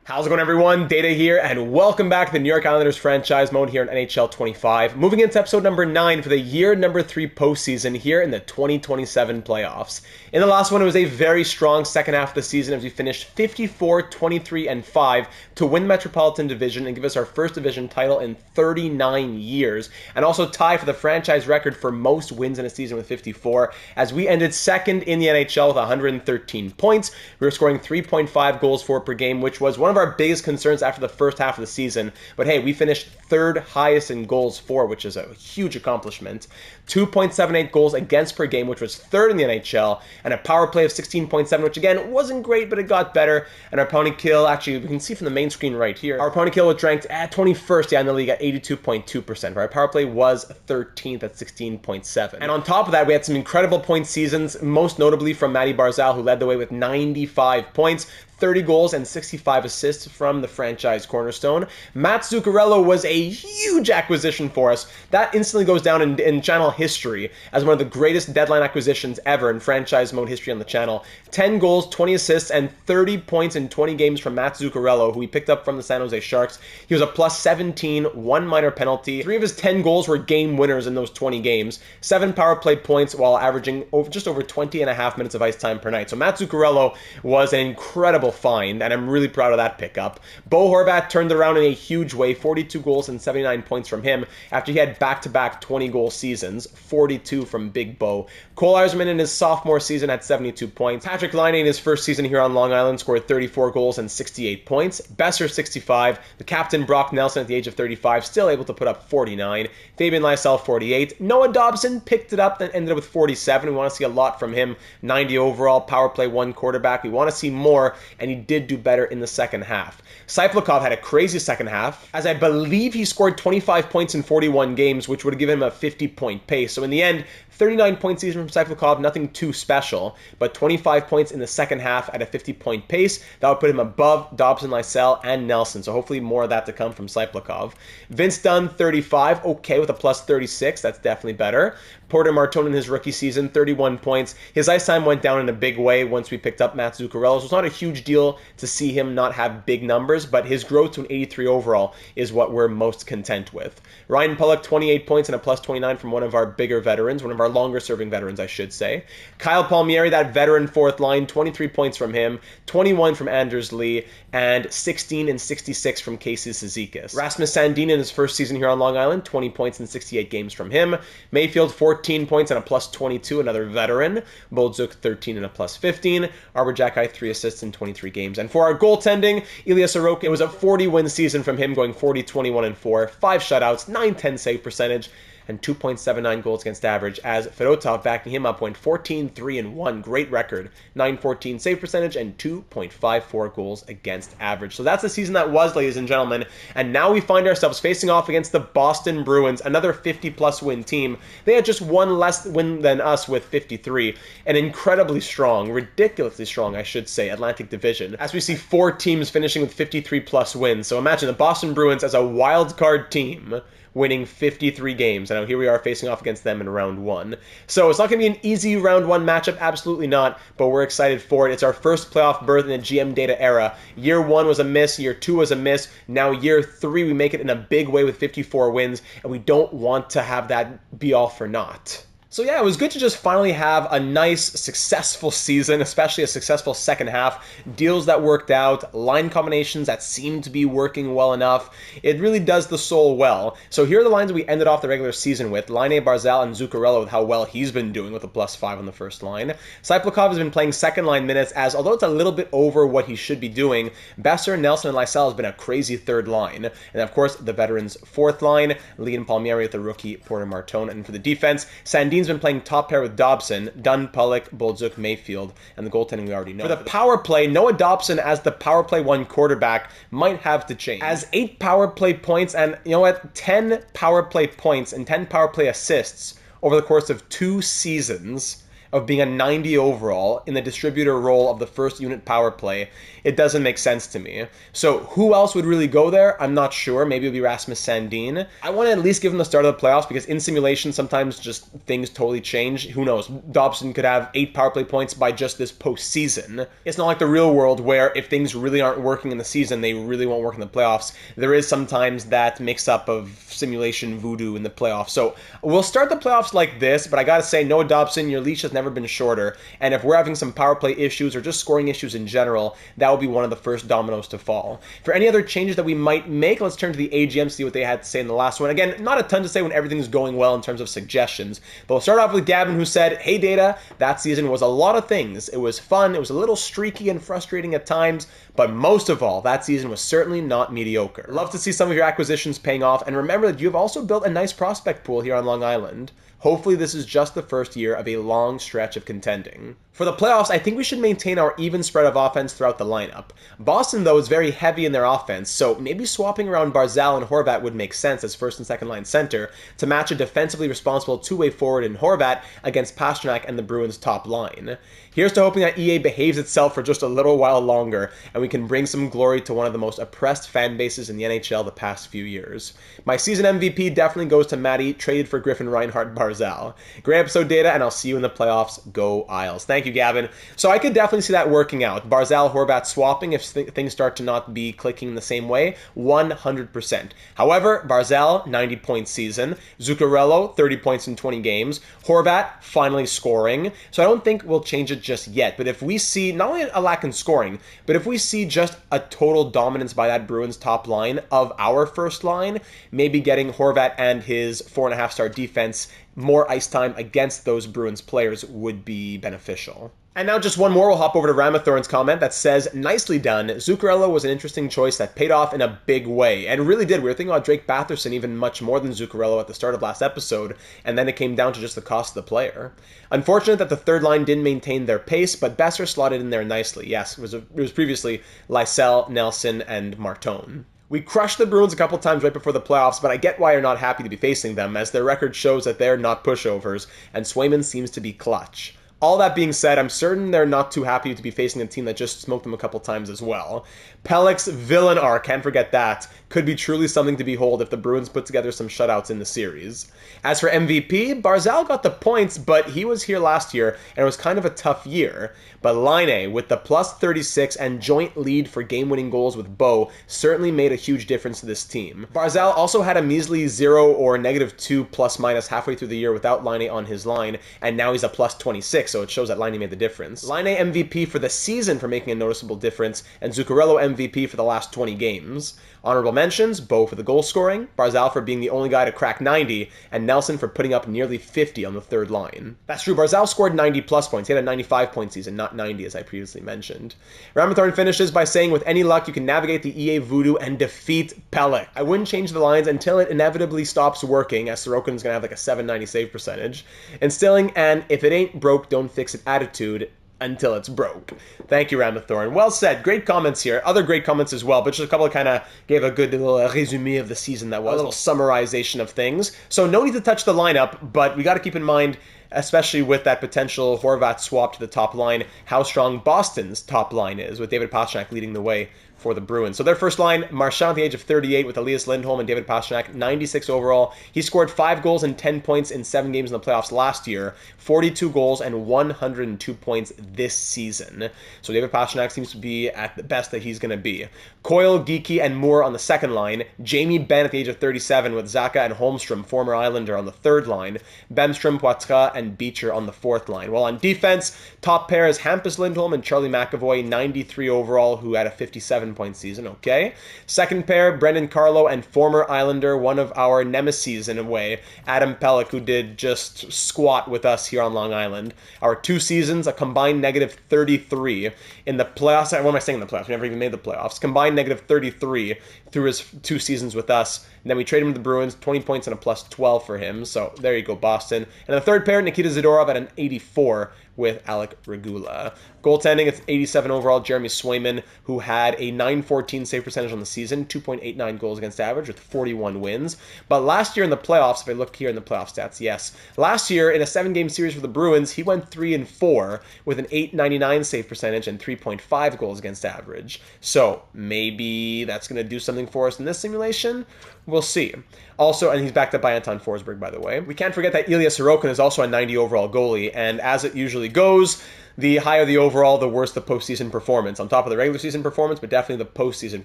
How's it going, everyone? Data here, and welcome back to the New York Islanders franchise mode here in NHL 25. Moving into episode number 9 for the year number 3 postseason here in the 2027 playoffs. In the last one, it was a very strong second half of the season as we finished 54, 23, and 5 to win the Metropolitan Division and give us our first division title in 39 years, and also tie for the franchise record for most wins in a season with 54, as we ended second in the NHL with 113 points. We were scoring 3.5 goals for per game, which was one of our biggest concerns after the first half of the season. But hey, we finished third highest in goals for, which is a huge accomplishment. 2.78 goals against per game, which was third in the NHL, and a power play of 16.7, which again wasn't great, but it got better. And our penalty kill, actually, we can see from the main screen right here, our penalty kill was ranked at 21st in the league at 82.2%. Our power play was 13th at 16.7. And on top of that, we had some incredible point seasons, most notably from Matty Barzal, who led the way with 95 points. 30 goals and 65 assists from the franchise cornerstone. Matt Zuccarello was a huge acquisition for us. That instantly goes down in channel history as one of the greatest deadline acquisitions ever in franchise mode history on the channel. 10 goals, 20 assists, and 30 points in 20 games from Matt Zuccarello, who we picked up from the San Jose Sharks. He was a plus 17, one minor penalty. 3 of his 10 goals were game winners in those 20 games. 7 power play points while averaging just over 20 and a half minutes of ice time per night. So Matt Zuccarello was an incredible find, and I'm really proud of that pickup. Bo Horvat turned around in a huge way, 42 goals and 79 points from him after he had back-to-back 20-goal seasons, 42 from Big Bo. Cole Eiserman in his sophomore season had 72 points. Patrick Laine in his first season here on Long Island scored 34 goals and 68 points. Besser 65. The captain Brock Nelson at the age of 35 still able to put up 49. Fabian Lysell 48. Noah Dobson picked it up and ended up with 47. We want to see a lot from him. 90 overall, power play 1 quarterback. We want to see more, and he did do better in the second half. Saiplikov had a crazy second half, as I believe he scored 25 points in 41 games, which would have given him a 50-point pace. So in the end, 39-point season from Saiplikov, nothing too special, but 25 points in the second half at a 50-point pace. That would put him above Dobson, Lysell, and Nelson, so hopefully more of that to come from Saiplikov. Vince Dunn, 35, okay with a plus 36, that's definitely better. Porter Martone in his rookie season, 31 points. His ice time went down in a big way once we picked up Matt Zuccarello, so it's not a huge deal to see him not have big numbers, but his growth to an 83 overall is what we're most content with. Ryan Pulock, 28 points and a plus 29 from one of our bigger veterans, one of our longer-serving veterans, I should say. Kyle Palmieri, that veteran fourth line, 23 points from him, 21 from Anders Lee, and 16 and 66 from Casey Cizikas. Rasmus Sandin in his first season here on Long Island, 20 points in 68 games from him. Mayfield, 14 points and a plus 22, another veteran. Boldzuk, 13 and a plus 15. Arbor Jacki, 3 assists in 23 games. And for our goaltending, Ilya Sorokin, it was a 40-win season from him, going 40, 21, and 4. 5 shutouts, 910 save percentage, and 2.79 goals against average, as Fedotov backing him up went 14, 3, and 1. Great record. 914 save percentage and 2.54 goals against average. So that's the season that was, ladies and gentlemen. And now we find ourselves facing off against the Boston Bruins, another 50-plus win team. They had just one less win than us with 53. An incredibly strong, ridiculously strong, I should say, Atlantic Division, as we see 4 teams finishing with 53-plus wins. So imagine the Boston Bruins as a wild card team winning 53 games. And now here we are facing off against them in round 1. So it's not going to be an easy round 1 matchup, absolutely not, but we're excited for it. It's our first playoff berth in the GM data era. Year 1 was a miss, year 2 was a miss, now year 3 we make it in a big way with 54 wins, and we don't want to have that be all for naught. So yeah, it was good to just finally have a nice, successful season, especially a successful second half. Deals that worked out, line combinations that seemed to be working well enough. It really does the soul well. So here are the lines that we ended off the regular season with. Laine, Barzal, and Zuccarello with how well he's been doing with a plus 5 on the first line. Saiplikov has been playing second line minutes, as although it's a little bit over what he should be doing, Besser, Nelson, and Lysell has been a crazy third line. And of course, the veterans' fourth line, Lee and Palmieri with the rookie Porter Martone. And for the defense, Sandin's been playing top pair with Dobson, Dunn, Pulock, Boldzuk, Mayfield, and the goaltending we already know. For the power play, Noah Dobson as the power play 1 quarterback might have to change. As 8 power play points and, you know what, 10 power play points and 10 power play assists over the course of 2 seasons of being a 90 overall in the distributor role of the first unit power play, it doesn't make sense to me. So who else would really go there? I'm not sure. Maybe it would be Rasmus Sandin. I want to at least give him the start of the playoffs because in simulation, sometimes just things totally change. Who knows? Dobson could have 8 power play points by just this postseason. It's not like the real world where if things really aren't working in the season, they really won't work in the playoffs. There is sometimes that mix-up of simulation voodoo in the playoffs. So we'll start the playoffs like this, but I gotta say, Noah Dobson, your leash has never been shorter. And if we're having some power play issues or just scoring issues in general, that will be one of the first dominoes to fall. For any other changes that we might make, let's turn to the AGM, see what they had to say in the last one. Again, not a ton to say when everything's going well in terms of suggestions, but we'll start off with Gavin, who said, "Hey Data, that season was a lot of things. It was fun, it was a little streaky and frustrating at times, but most of all, that season was certainly not mediocre. Love to see some of your acquisitions paying off, and remember that you've also built a nice prospect pool here on Long Island. Hopefully this is just the first year of a long stretch of contending." For the playoffs, I think we should maintain our even spread of offense throughout the lineup. Boston, though, is very heavy in their offense, so maybe swapping around Barzal and Horvat would make sense as first and second line center to match a defensively responsible two-way forward in Horvat against Pastrnak and the Bruins' top line. Here's to hoping that EA behaves itself for just a little while longer, and we can bring some glory to one of the most oppressed fan bases in the NHL the past few years. My season MVP definitely goes to Matty, traded for Griffin Reinhart Barzal. Great episode, Data, and I'll see you in the playoffs. Go Isles. Thank you, Gavin. So I could definitely see that working out. Barzal, Horvat swapping if things start to not be clicking the same way, 100%. However, Barzal, 90-point season. Zuccarello, 30 points in 20 games. Horvat, finally scoring. So I don't think we'll change it just yet. But if we see not only a lack in scoring, but if we see just a total dominance by that Bruins top line of our first line, maybe getting Horvat and his 4.5-star defense more ice time against those Bruins players would be beneficial. And now just one more, we'll hop over to Ramathorn's comment that says, "Nicely done. Zuccarello was an interesting choice that paid off in a big way." And really did. We were thinking about Drake Batherson even much more than Zuccarello at the start of last episode, and then it came down to just the cost of the player. Unfortunate that the third line didn't maintain their pace, but Besser slotted in there nicely. Yes, it was previously Lysell, Nelson, and Martone. We crushed the Bruins a couple times right before the playoffs, but I get why you're not happy to be facing them, as their record shows that they're not pushovers, and Swayman seems to be clutch. All that being said, I'm certain they're not too happy to be facing a team that just smoked them a couple times as well. Pelech's villain arc, can't forget that, could be truly something to behold if the Bruins put together some shutouts in the series. As for MVP, Barzal got the points, but he was here last year, and it was kind of a tough year. But Laine, with the plus 36 and joint lead for game-winning goals with Bo, certainly made a huge difference to this team. Barzal also had a measly 0 or -2 plus-minus halfway through the year without Laine on his line, and now he's a plus 26, so it shows that Laine made the difference. Laine MVP for the season for making a noticeable difference, and Zuccarello MVP for the last 20 games. Honorable mentions, Bo for the goal scoring, Barzal for being the only guy to crack 90, and Nelson for putting up nearly 50 on the third line. That's true, Barzal scored 90 plus points. He had a 95-point season, not 90 as I previously mentioned. Ramathorn finishes by saying, "With any luck, you can navigate the EA voodoo and defeat Pelech." I wouldn't change the lines until it inevitably stops working, as Sorokin's gonna have like a 790 save percentage. Instilling an "if it ain't broke, don't fix it" attitude until it's broke. Thank you, Ramathorn. Well said. Great comments here. Other great comments as well, but just a couple of kind of gave a good little resume of the season that was. A little summarization of things. So no need to touch the lineup, but we got to keep in mind, especially with that potential Horvat swap to the top line, how strong Boston's top line is, with David Pastrnak leading the way for the Bruins. So their first line, Marchand at the age of 38 with Elias Lindholm and David Pastrnak, 96 overall. He scored 5 goals and 10 points in 7 games in the playoffs last year, 42 goals and 102 points this season. So David Pastrnak seems to be at the best that he's going to be. Coyle, Geeky, and Moore on the second line. Jamie Benn at the age of 37 with Zaka and Holmstrom, former Islander, on the third line. Bemstrom, Poitras, and Beecher on the fourth line. While on defense, top pair is Hampus Lindholm and Charlie McAvoy, 93 overall, who had a 57-point season. Okay. Second pair, Brendan Carlo and former Islander, one of our nemesis in a way, Adam Pelech, who did just squat with us here on Long Island. Our 2 seasons, a combined negative 33. In the playoffs, what am I saying in the playoffs? We never even made the playoffs. Combined negative 33 through his 2 seasons with us. And then we traded him to the Bruins, 20 points and a plus 12 for him. So there you go, Boston. And the third pair, Nikita Zadorov at an 84 with Alec Regula. Goaltending, it's 87 overall, Jeremy Swayman, who had a .914 save percentage on the season, 2.89 goals against average with 41 wins. But last year in the playoffs, if I look here in the playoff stats, yes. Last year in a 7-game series for the Bruins, he went 3-4 with an .899 save percentage and 3.5 goals against average. So maybe that's going to do something for us in this simulation. We'll see. Also, and he's backed up by Anton Forsberg, by the way. We can't forget that Ilya Sorokin is also a 90 overall goalie, and as it usually goes, the higher the overall, the worse the postseason performance. On top of the regular season performance, but definitely the postseason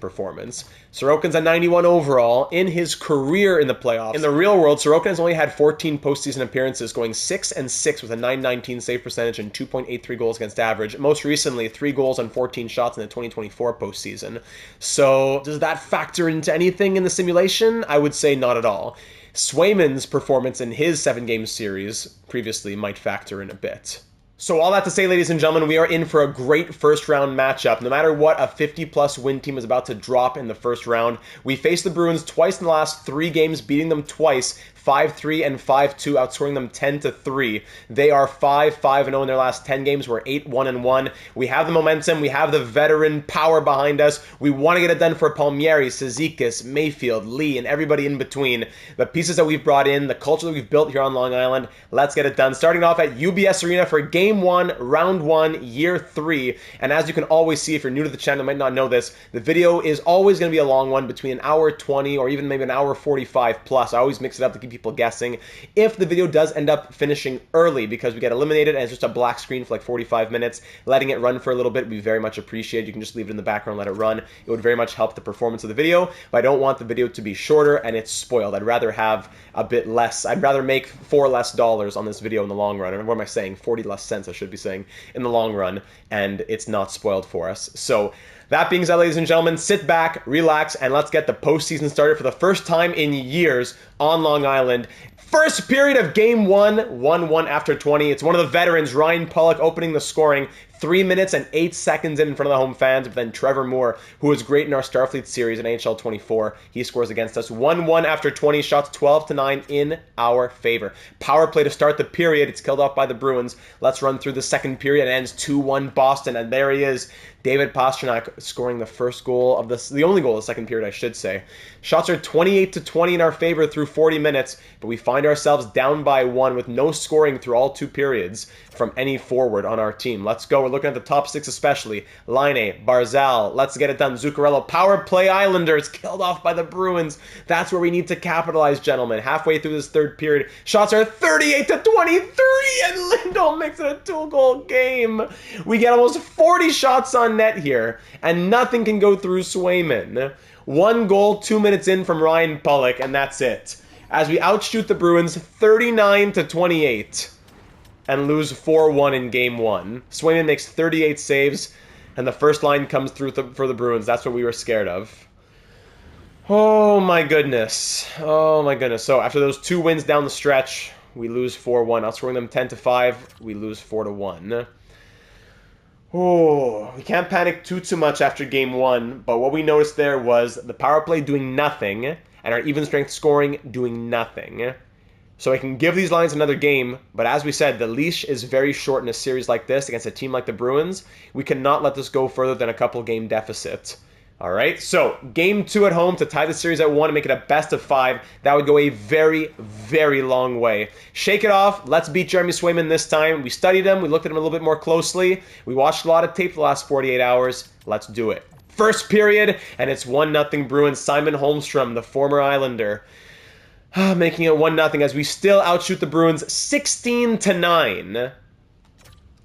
performance. Sorokin's a 91 overall in his career in the playoffs. In the real world, Sorokin has only had 14 postseason appearances, going 6-6 with a .919 save percentage and 2.83 goals against average. Most recently, 3 goals on 14 shots in the 2024 postseason. So, does that factor into anything in the simulation? I would say not at all. Swayman's performance in his 7-game series previously might factor in a bit. So all that to say, ladies and gentlemen, we are in for a great first-round matchup. No matter what a 50-plus win team is about to drop in the first round, we faced the Bruins twice in the last 3 games, beating them twice, 5-3 and 5-2, outscoring them 10-3. They are 5-5-0 in their last 10 games. We're 8-1-1. We have the momentum. We have the veteran power behind us. We want to get it done for Palmieri, Cizikas, Mayfield, Lee, and everybody in between. The pieces that we've brought in, the culture that we've built here on Long Island, let's get it done. Starting off at UBS Arena for Game 1, Round 1, Year 3. And as you can always see, if you're new to the channel, you might not know this, the video is always going to be a long one, between an hour 20 or even maybe an hour 45 plus. I always mix it up to keep people guessing. If the video does end up finishing early because we get eliminated and it's just a black screen for like 45 minutes, letting it run for a little bit would be very much appreciated. You can just leave it in the background, let it run. It would very much help the performance of the video, but I don't want the video to be shorter and it's spoiled. I'd rather have a bit less. I'd rather make $4 less on this video in the long run. Or what am I saying? 40 less cents, I should be saying, in the long run, and it's not spoiled for us. So that being said, ladies and gentlemen, sit back, relax, and let's get the postseason started for the first time in years on Long Island. First period of Game 1, 1-1 after 20. It's one of the veterans, Ryan Pulock, opening the scoring. 3 minutes and 8 seconds in front of the home fans, but then Trevor Moore, who was great in our Starfleet series in NHL 24, he scores against us. 1-1 after 20 shots, 12-9 in our favor. Power play to start the period. It's killed off by the Bruins. Let's run through the second period. It ends 2-1 Boston, and there he is, David Pastrnak, scoring the first goal of the only goal of the second period, I should say. Shots are 28-20 in our favor through 40 minutes, but we find ourselves down by 1 with no scoring through all 2 periods from any forward on our team. Let's go. We're looking at the top 6 especially. Laine, Barzal, let's get it done. Zuccarello, power play Islanders, killed off by the Bruins. That's where we need to capitalize, gentlemen. Halfway through this third period, shots are 38-23, and Lindholm makes it a 2-goal game. We get almost 40 shots on net here, and nothing can go through Swayman. 1 goal, 2 minutes in from Ryan Pulock, and that's it. As we outshoot the Bruins 39-28 and lose 4-1 in Game 1. Swayman makes 38 saves, and the first line comes through for the Bruins. That's what we were scared of. Oh my goodness. Oh my goodness. So after those 2 wins down the stretch, we lose 4-1. Outscoring them 10-5, we lose 4-1. Oh, we can't panic too much after Game 1, but what we noticed there was the power play doing nothing, and our even strength scoring doing nothing. So I can give these lines another game, but as we said, the leash is very short in a series like this against a team like the Bruins. We cannot let this go further than a couple game deficit. All right, so Game 2 at home to tie the series at 1 and make it a best of 5. That would go a very, very long way. Shake it off. Let's beat Jeremy Swayman this time. We studied him. We looked at him a little bit more closely. We watched a lot of tape the last 48 hours. Let's do it. First period, and it's 1-0 Bruins. Simon Holmstrom, the former Islander, making it 1-0 as we still outshoot the Bruins 16-9.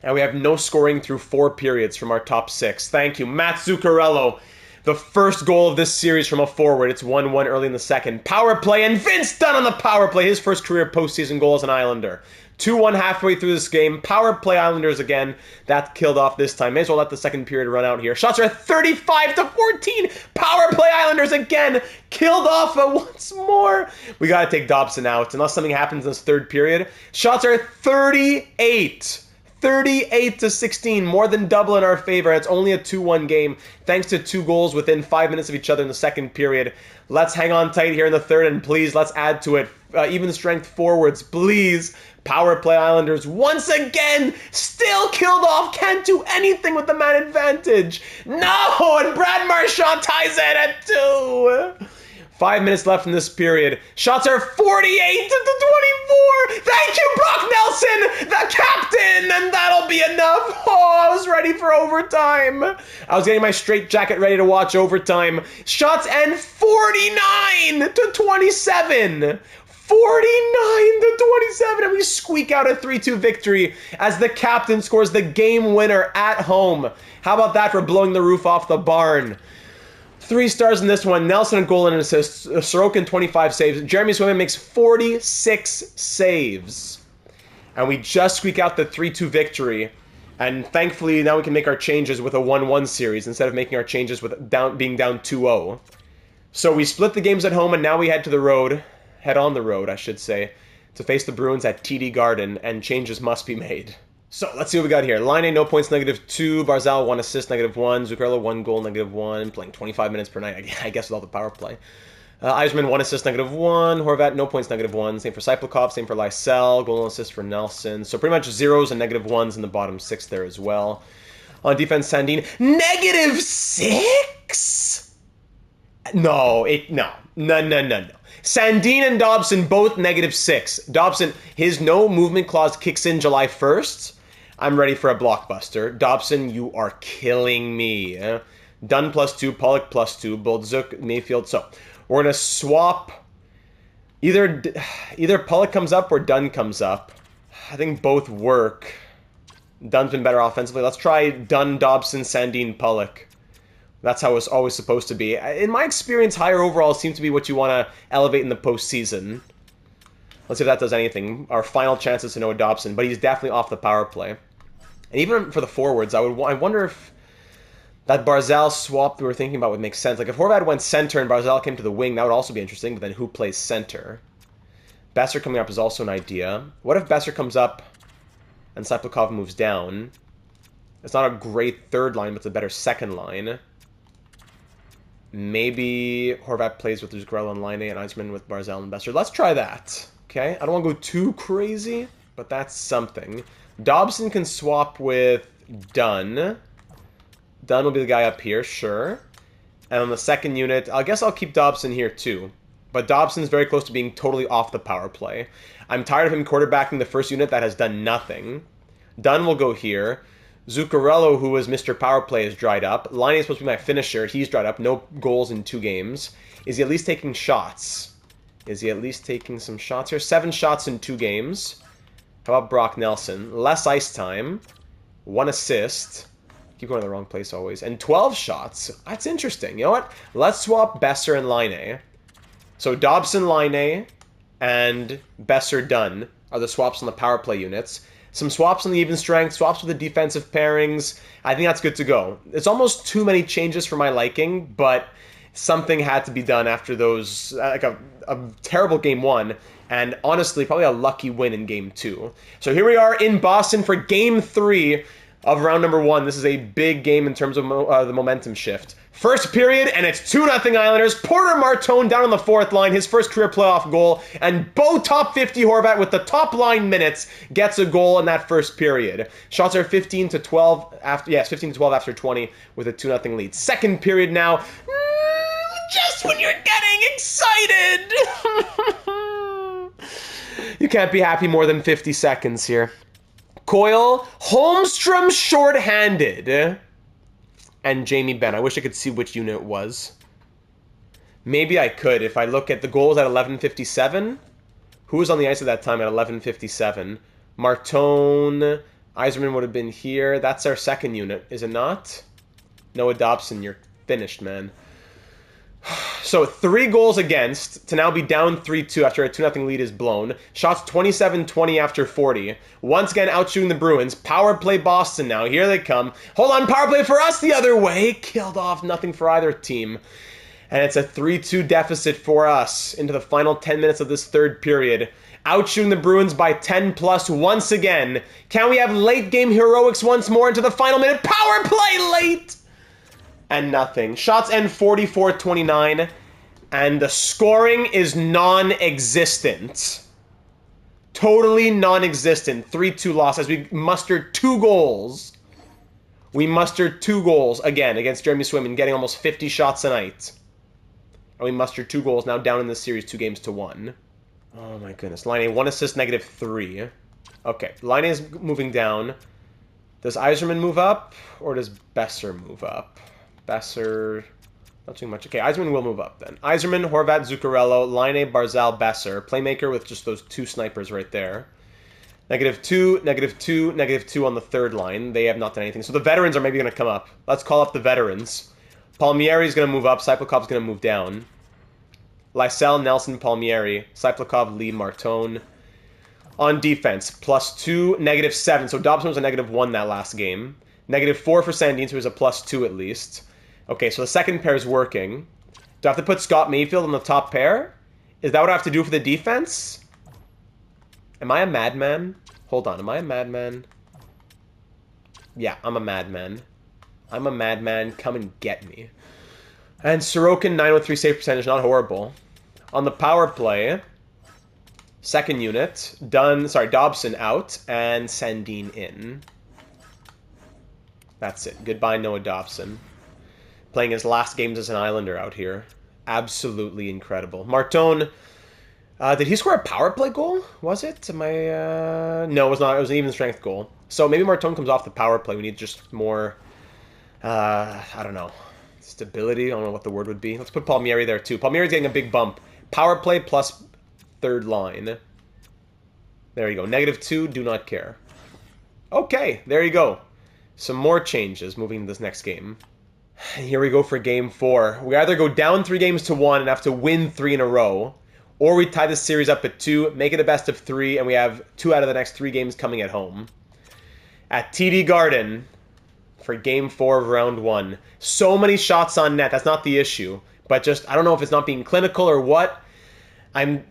And we have no scoring through 4 periods from our top 6. Thank you, Matt Zuccarello. The first goal of this series from a forward. It's 1-1 early in the second. Power play, and Vince Dunn on the power play. His first career postseason goal as an Islander. 2-1 halfway through this game. Power play Islanders again. That killed off this time. May as well let the second period run out here. Shots are 35-14. Power play Islanders again. Killed off once more. We got to take Dobson out unless something happens in this third period. Shots are 38-16, more than double in our favor. It's only a 2-1 game, thanks to 2 goals within 5 minutes of each other in the second period. Let's hang on tight here in the third, and please, let's add to it. even strength forwards, please. Power play Islanders once again, still killed off, can't do anything with the man advantage. No, and Brad Marchand ties it at 2. 5 minutes left in this period. Shots are 48 to 24. Thank you, Brock Nelson, the captain, and that'll be enough. Oh, I was ready for overtime. I was getting my straitjacket ready to watch overtime. Shots end 49 to 27. 49 to 27, and we squeak out a 3-2 victory as the captain scores the game winner at home. How about that for blowing the roof off the barn? 3 stars in this one. Nelson a goal and an assist. Sorokin 25 saves. Jeremy Swayman makes 46 saves. And we just squeak out the 3-2 victory. And thankfully now we can make our changes with a 1-1 series instead of making our changes with being down 2-0. So we split the games at home and now we head on the road, I should say, to face the Bruins at TD Garden, and changes must be made. So, let's see what we got here. Line A, no points, -2. Barzal, 1 assist, -1. Zuccarello, 1 goal, -1. Playing 25 minutes per night, I guess, with all the power play. Yzerman, 1 assist, -1. Horvat, no points, -1. Same for Cyplakov, same for Lysell. Goal and assist for Nelson. So, pretty much zeros and -1s in the bottom 6 there as well. On defense, Sandin, -6? No. Sandin and Dobson both -6. Dobson, his no movement clause kicks in July 1st. I'm ready for a blockbuster. Dobson, you are killing me. Dunn +2, Pollock +2, Boldzuk, Mayfield. So we're going to swap. Either Pollock comes up or Dunn comes up. I think both work. Dunn's been better offensively. Let's try Dunn, Dobson, Sandin, Pollock. That's how it's always supposed to be. In my experience, higher overall seems to be what you want to elevate in the postseason. Let's see if that does anything. Our final chances to Noah Dobson, but he's definitely off the power play. And even for the forwards, I wonder if that Barzal swap we were thinking about would make sense. Like if Horvat went center and Barzal came to the wing, that would also be interesting, but then who plays center? Besser coming up is also an idea. What if Besser comes up and Cyplakov moves down? It's not a great third line, but it's a better second line. Maybe Horvat plays with Zuccarello and Line A and Yzerman with Barzal and Besser. Let's try that. Okay? I don't want to go too crazy, but that's something. Dobson can swap with Dunn. Dunn will be the guy up here, sure. And on the second unit, I guess I'll keep Dobson here too. But Dobson's very close to being totally off the power play. I'm tired of him quarterbacking the first unit that has done nothing. Dunn will go here. Zuccarello, who was Mr. Power Play, is dried up. Line is supposed to be my finisher. He's dried up. No goals in 2 games. Is he at least taking shots? Is he at least taking some shots here? 7 shots in 2 games. How about Brock Nelson? Less ice time. 1 assist. Keep going to the wrong place always. And 12 shots. That's interesting. You know what? Let's swap Besser and Line A. So Dobson, Line A, and Besser, Dunn are the swaps on the power play units. Some swaps on the even strength, swaps with the defensive pairings. I think that's good to go. It's almost too many changes for my liking, but something had to be done after those, like a terrible game 1, and honestly, probably a lucky win in game 2. So here we are in Boston for game 3 of round number 1. This is a big game in terms of the momentum shift. First period, and it's 2-0 Islanders. Porter Martone down on the 4th line, his first career playoff goal, and Bo top 50 Horvat with the top line minutes gets a goal in that first period. Shots are 15-12 after, 15-12 after 20 with a 2-0 lead. Second period now, just when you're getting excited. You can't be happy more than 50 seconds here. Coyle, Holmstrom shorthanded. And Jamie Benn. I wish I could see which unit it was. Maybe I could. If I look at the goals at 11:57. Who was on the ice at that time at 11:57? Martone. Yzerman would have been here. That's our second unit, is it not? Noah Dobson, you're finished, man. So 3 goals against to now be down 3-2 after a 2-0 lead is blown. Shots 27-20 after 40. Once again outshooting the Bruins. Power play Boston now. Here they come. Hold on, power play for us the other way. Killed off, nothing for either team. And it's a 3-2 deficit for us into the final 10 minutes of this third period. Outshooting the Bruins by 10 plus once again. Can we have late game heroics once more into the final minute? Power play late! And nothing. Shots end 44-29. And the scoring is non-existent. Totally non-existent. 3-2 loss as we mustered 2 goals. We mustered 2 goals again against Jeremy Swayman, getting almost 50 shots a night. And we mustered 2 goals now down in the series 2-1. Oh my goodness. Line A, 1 assist, -3. Okay, Line A is moving down. Does Yzerman move up or does Besser move up? Besser... Not too much. Okay, Yzerman will move up then. Yzerman, Horvat, Zuccarello, Line, Barzal, Besser. Playmaker with just those 2 snipers right there. -2, -2, -2 on the 3rd line. They have not done anything. So the veterans are maybe going to come up. Let's call up the veterans. Palmieri's going to move up. Cyplekov's going to move down. Lysell, Nelson, Palmieri. Cyplakov, Lee, Martone. On defense, +2, -7. So Dobson was a -1 that last game. -4 for Sandin, so he was a +2 at least. Okay, so the second pair is working. Do I have to put Scott Mayfield on the top pair? Is that what I have to do for the defense? Am I a madman? Hold on, am I a madman? Yeah, I'm a madman. I'm a madman. Come and get me. And Sorokin, 903 save percentage, not horrible. On the power play, second unit, Dobson out, and Sandin in. That's it. Goodbye, Noah Dobson. Playing his last games as an Islander out here. Absolutely incredible. Martone, did he score a power play goal? Was it? No, it was not. It was an even strength goal. So maybe Martone comes off the power play. We need just more, I don't know, stability. I don't know what the word would be. Let's put Palmieri there too. Palmieri's getting a big bump. Power play plus 3rd line. There you go. -2, do not care. Okay, there you go. Some more changes moving to this next game. Here we go for game 4. We either go down 3-1 and have to win 3 in a row, or we tie the series up at 2, make it a best of 3, and we have 2 out of the next 3 games coming at home. At TD Garden for game 4 of round 1. So many shots on net, that's not the issue. But just, I don't know if it's not being clinical or what. I'm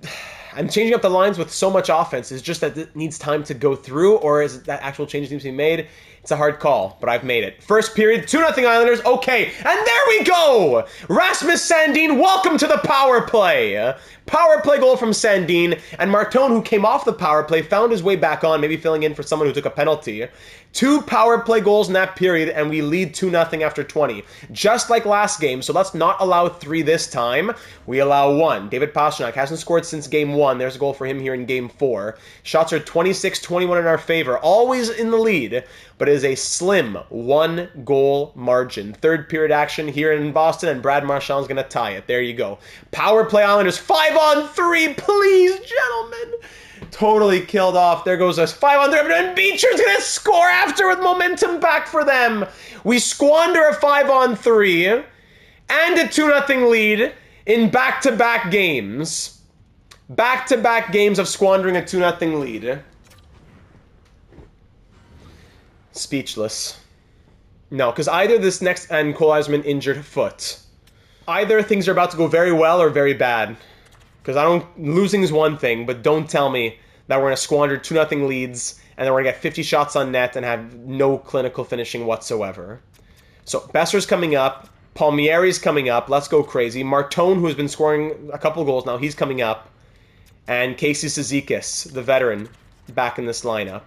changing up the lines with so much offense. It's just that it needs time to go through, or is it that actual change needs to be made? It's a hard call, but I've made it. First period, 2-0 Islanders. Okay, and there we go! Rasmus Sandin, welcome to the power play! Power play goal from Sandin, and Martone, who came off the power play, found his way back on, maybe filling in for someone who took a penalty. 2 power play goals in that period, and we lead 2-0 after 20. Just like last game, so let's not allow 3 this time. We allow 1. David Pastrnak hasn't scored since game 1. There's a goal for him here in game 4. Shots are 26-21 in our favor. Always in the lead, but it is a slim 1-goal margin. 3rd period action here in Boston, and Brad Marchand's going to tie it. There you go. Power play Islanders, 5-on-3, please, gentlemen. Totally killed off. There goes us 5-on-3, and Beecher's going to score after with momentum back for them. We squander a 5-on-3 and a 2-0 lead in back-to-back games. Back-to-back games of squandering a 2-0 lead. Speechless. No, because either this next and Cole Yzerman injured foot. Either things are about to go very well or very bad. Because losing is one thing, but don't tell me that we're going to squander 2-0 leads and then we're going to get 50 shots on net and have no clinical finishing whatsoever. So Besser's coming up. Palmieri's coming up. Let's go crazy. Martone, who's been scoring a couple goals now, he's coming up. And Casey Cizikas, the veteran, back in this lineup.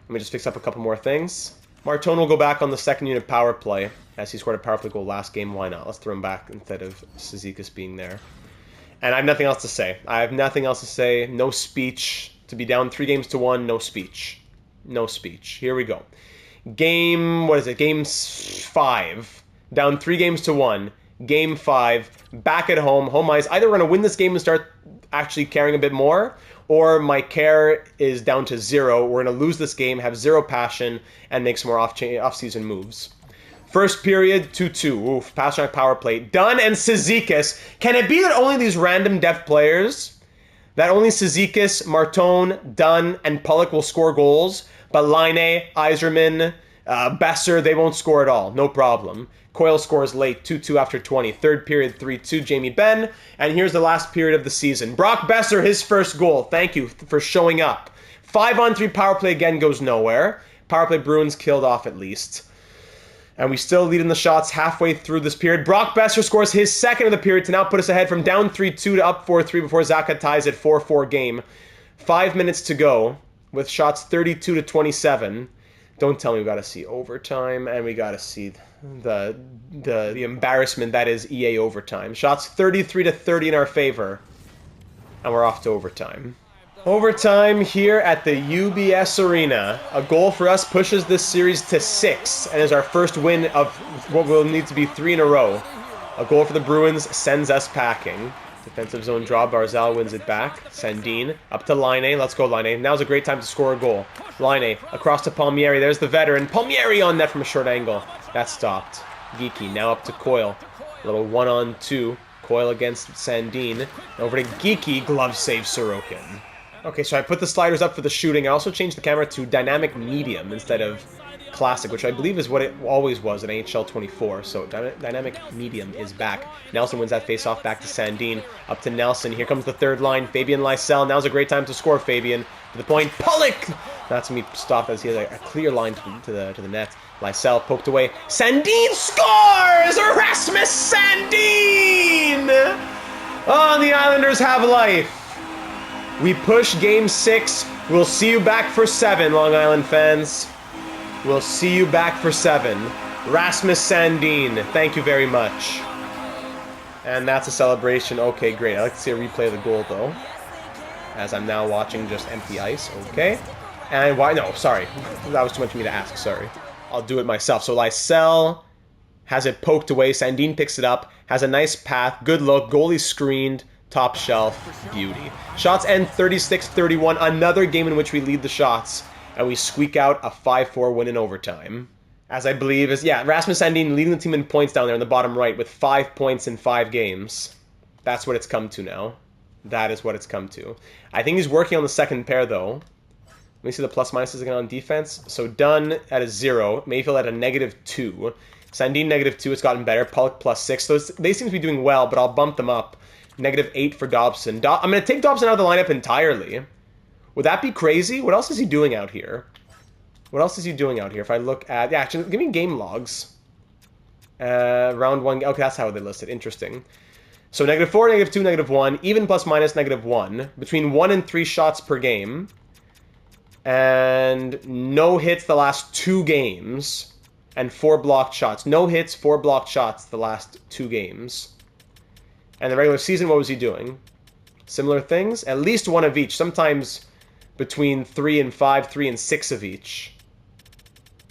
Let me just fix up a couple more things. Martone will go back on the second unit power play, as he scored a power play goal last game. Why not? Let's throw him back instead of Cizikas being there. And I have nothing else to say. I have nothing else to say. No speech. To be down 3-1, no speech. No speech. Here we go. Game 5. Down 3-1. Game 5. Back at home. Home ice. Either we're going to win this game and start actually caring a bit more, or my care is down to 0. We're going to lose this game, have 0 passion, and make some more off-season moves. First period, 2-2. Oof, Pastrnak power play. Dunn and Cizikas. Can it be that only these random depth players, that only Cizikas, Martone, Dunn, and Pulock will score goals, but Laine, Yzerman, Besser, they won't score at all. No problem. Coyle scores late, 2-2 after 20. Third period, 3-2, Jamie Benn. And here's the last period of the season. Brock Besser, his first goal. Thank you for showing up. 5-on-3 power play again goes nowhere. Power play Bruins killed off at least. And we still lead in the shots halfway through this period. Brock Boeser scores his second of the period to now put us ahead from down 3-2 to up 4-3 before Zacha ties at 4-4 game. 5 minutes to go with shots 32 to 27. Don't tell me we got to see overtime, and we got to see the embarrassment that is EA overtime. Shots 33 to 30 in our favor, and we're off to overtime. Overtime here at the UBS Arena. A goal for us pushes this series to 6 and is our first win of what will need to be 3 in a row. A goal for the Bruins sends us packing. Defensive zone draw, Barzal wins it back. Sandin up to Laine. Let's go, Laine. Now's a great time to score a goal. Laine across to Palmieri. There's the veteran. Palmieri on net from a short angle. That stopped. Geeky now up to Coyle. A little 1-on-2. Coyle against Sandin. Over to Geeky. Glove save Sorokin. Okay, so I put the sliders up for the shooting. I also changed the camera to dynamic medium instead of classic, which I believe is what it always was in NHL 24. So dynamic medium is back. Nelson wins that face-off back to Sandin. Up to Nelson. Here comes the third line. Fabian Lysell. Now's a great time to score, Fabian. To the point. Pollock! That's going to be stopped as he has a clear line to the net. Lysell poked away. Sandin scores! Rasmus Sandin! Oh, the Islanders have life. We push Game 6. We'll see you back for 7, Long Island fans. We'll see you back for 7. Rasmus Sandin, thank you very much. And that's a celebration. Okay, great. I'd like to see a replay of the goal, though. As I'm now watching just empty ice. Okay. And why? No, sorry. That was too much for me to ask. Sorry. I'll do it myself. So Lysell has it poked away. Sandin picks it up. Has a nice path. Good look. Goalie screened. Top shelf. Beauty. Shots end 36-31. Another game in which we lead the shots. And we squeak out a 5-4 win in overtime. As I believe is, yeah, Rasmus Sandin leading the team in points down there in the bottom right with 5 points in 5 games. That's what it's come to now. That is what it's come to. I think he's working on the second pair, though. Let me see the plus minuses again on defense. So Dunn at a 0. Mayfield at a -2. Sandin -2. It's gotten better. Pollock +6. So they seem to be doing well, but I'll bump them up. -8 for Dobson. I'm going to take Dobson out of the lineup entirely. Would that be crazy? What else is he doing out here? What else is he doing out here? If I look at... Yeah, actually, give me game logs. Round 1... Okay, that's how they list it. Interesting. So -4, -2, -1. Even plus minus -1. Between 1 and 3 shots per game. And no hits the last 2 games. And 4 blocked shots. No hits, 4 blocked shots the last 2 games. And the regular season, what was he doing? Similar things? At least 1 of each. Sometimes between 3 and 5, 3 and 6 of each.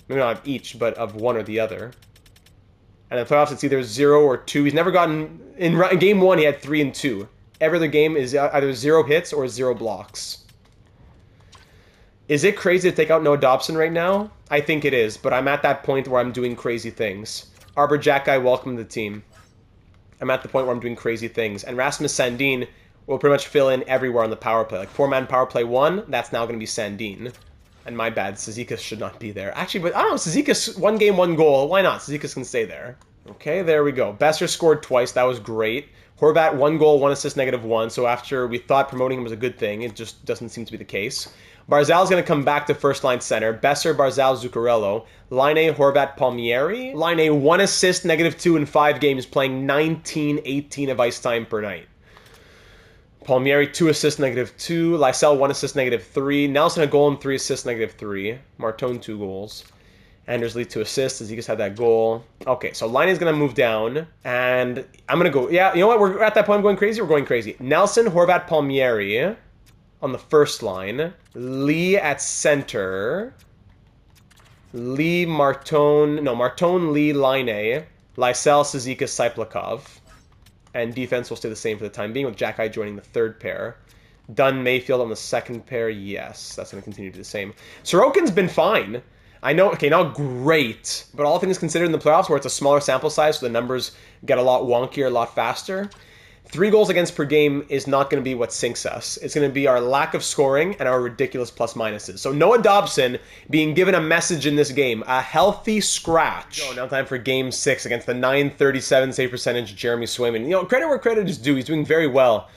Maybe not of each, but of one or the other. And in the playoffs, it's either 0 or 2. He's never gotten... In game 1, he had 3 and 2. Every other game is either 0 hits or 0 blocks. Is it crazy to take out Noah Dobson right now? I think it is, but I'm at that point where I'm doing crazy things. Arbor Jack Guy, welcome to the team. I'm at the point where I'm doing crazy things. And Rasmus Sandin will pretty much fill in everywhere on the power play. Like 4-man power play 1, that's now going to be Sandin. And my bad, Cizikas should not be there. Actually, but I don't know, Cizikas, 1 game, 1 goal. Why not? Cizikas can stay there. Okay, there we go. Boeser scored twice. That was great. Horvat, 1 goal, 1 assist, -1. So after we thought promoting him was a good thing, it just doesn't seem to be the case. Barzal's going to come back to first-line center. Boeser, Barzal, Zuccarello. Laine, Horvat, Palmieri. Laine, 1 assist, -2 in 5 games, playing 19-18 of ice time per night. Palmieri, 2 assists, -2. Lysell, 1 assist, -3. Nelson, a goal and 3 assists, -3. Martone, 2 goals. Andersley, 2 assists, as he just had that goal. Okay, so Laine is going to move down, and I'm going to go... Yeah, you know what? We're at that point going crazy. We're going crazy. Nelson, Horvat, Palmieri on the first line. Lee at center. Lee, Martone... No, Martone, Lee, Laine. Lysell, Cizikas, Cyplakov. And defense will stay the same for the time being, with Jack Eye joining the third pair. Dunn, Mayfield on the second pair. Yes, that's going to continue to be the same. Sorokin's been fine. I know, okay, not great, but all things considered in the playoffs where it's a smaller sample size, so the numbers get a lot wonkier, a lot faster. 3 goals against per game is not going to be what sinks us. It's going to be our lack of scoring and our ridiculous plus minuses. So Noah Dobson being given a message in this game, a healthy scratch. Now time for game 6 against the .937 save percentage Jeremy Swayman. You know, credit where credit is due. He's doing very well.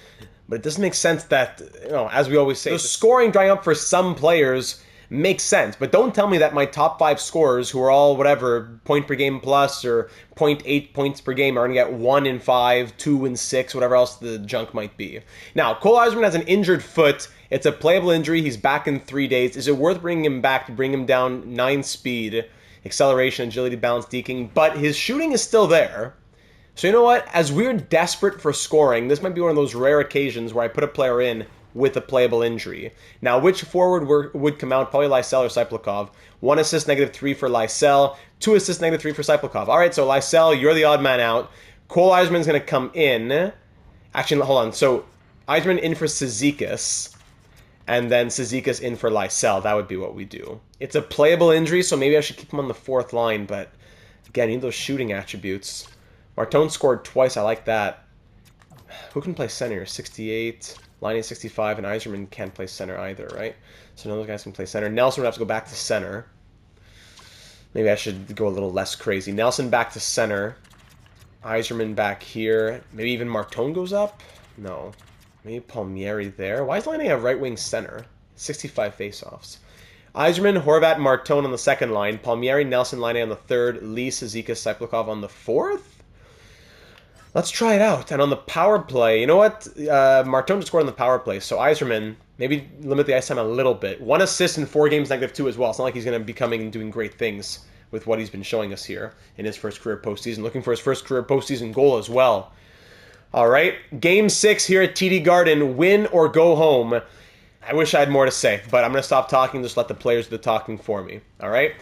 But it doesn't make sense that, you know, as we always say, the scoring drying up for some players makes sense. But don't tell me that my top 5 scorers, who are all whatever, point per game plus or 0.8 points per game, are going to get 1 in 5, 2 in 6, whatever else the junk might be. Now, Cole Yzerman has an injured foot. It's a playable injury. He's back in 3 days. Is it worth bringing him back to bring him down 9 speed, acceleration, agility, balance, deking? But his shooting is still there. So you know what? As we're desperate for scoring, this might be one of those rare occasions where I put a player in with a playable injury. Now, which forward would come out? Probably Lysell or Cyplakov. 1 assist, -3 for Lysell. 2 assists, -3 for Cyplakov. All right, so Lysell, you're the odd man out. Cole Yzerman's going to come in. Actually, hold on. So Yzerman in for Cizikas, and then Cizikas in for Lysell. That would be what we do. It's a playable injury, so maybe I should keep him on the 4th line, but again, I need those shooting attributes. Martone scored twice. I like that. Who can play center? 68, Laine 65, and Yzerman can't play center either, right? So none of those guys can play center. Nelson would have to go back to center. Maybe I should go a little less crazy. Nelson back to center. Yzerman back here. Maybe even Martone goes up? No. Maybe Palmieri there. Why is Laine a right-wing center? 65 faceoffs. Yzerman, Horvat, Martone on the 2nd line. Palmieri, Nelson, Laine on the 3rd. Lee, Cizikas, Cyplakov on the 4th? Let's try it out. And on the power play, you know what? Martone just scored on the power play. So Yzerman, maybe limit the ice time a little bit. 1 assist in 4 games, -2 as well. It's not like he's going to be coming and doing great things with what he's been showing us here in his first career postseason. Looking for his first career postseason goal as well. All right. Game 6 here at TD Garden. Win or go home. I wish I had more to say, but I'm going to stop talking. Just let the players do the talking for me. All right.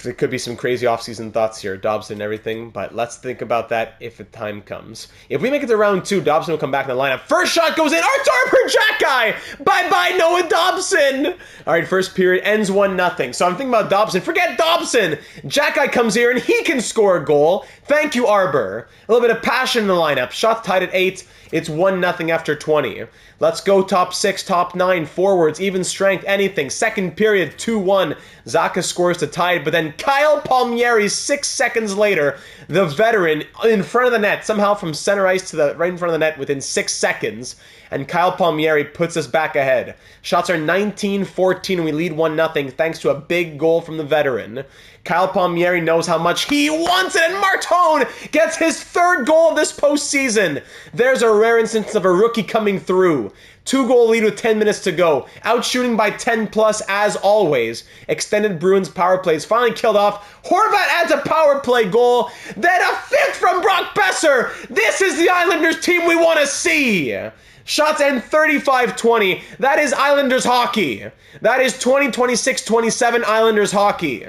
There could be some crazy offseason thoughts here, Dobson and everything, but let's think about that if the time comes. If we make it to round 2, Dobson will come back in the lineup. First shot goes in. Arts Harper, Jack Guy. Bye-bye, Noah Dobson. All right, first period ends 1-0. So I'm thinking about Dobson. Forget Dobson. Jack Guy comes here, and he can score a goal. Thank you, Arbor. A little bit of passion in the lineup. Shots tied at 8. It's 1-0 after 20. Let's go top 6, top 9, forwards, even strength, anything. Second period, 2-1. Zaka scores to tie it, but then Kyle Palmieri, 6 seconds later, the veteran, in front of the net, somehow from center ice to the right in front of the net within 6 seconds, and Kyle Palmieri puts us back ahead. Shots are 19-14, and we lead 1-0 thanks to a big goal from the veteran. Kyle Palmieri knows how much he wants it, and Martone gets his 3rd goal of this postseason. There's a rare instance of a rookie coming through. 2-goal lead with 10 minutes to go. Outshooting by 10 plus as always. Extended Bruins power plays finally killed off. Horvat adds a power play goal. Then a 5th from Brock Besser. This is the Islanders team we want to see. Shots end 35-20. That is Islanders hockey. That is 2026-27 Islanders hockey.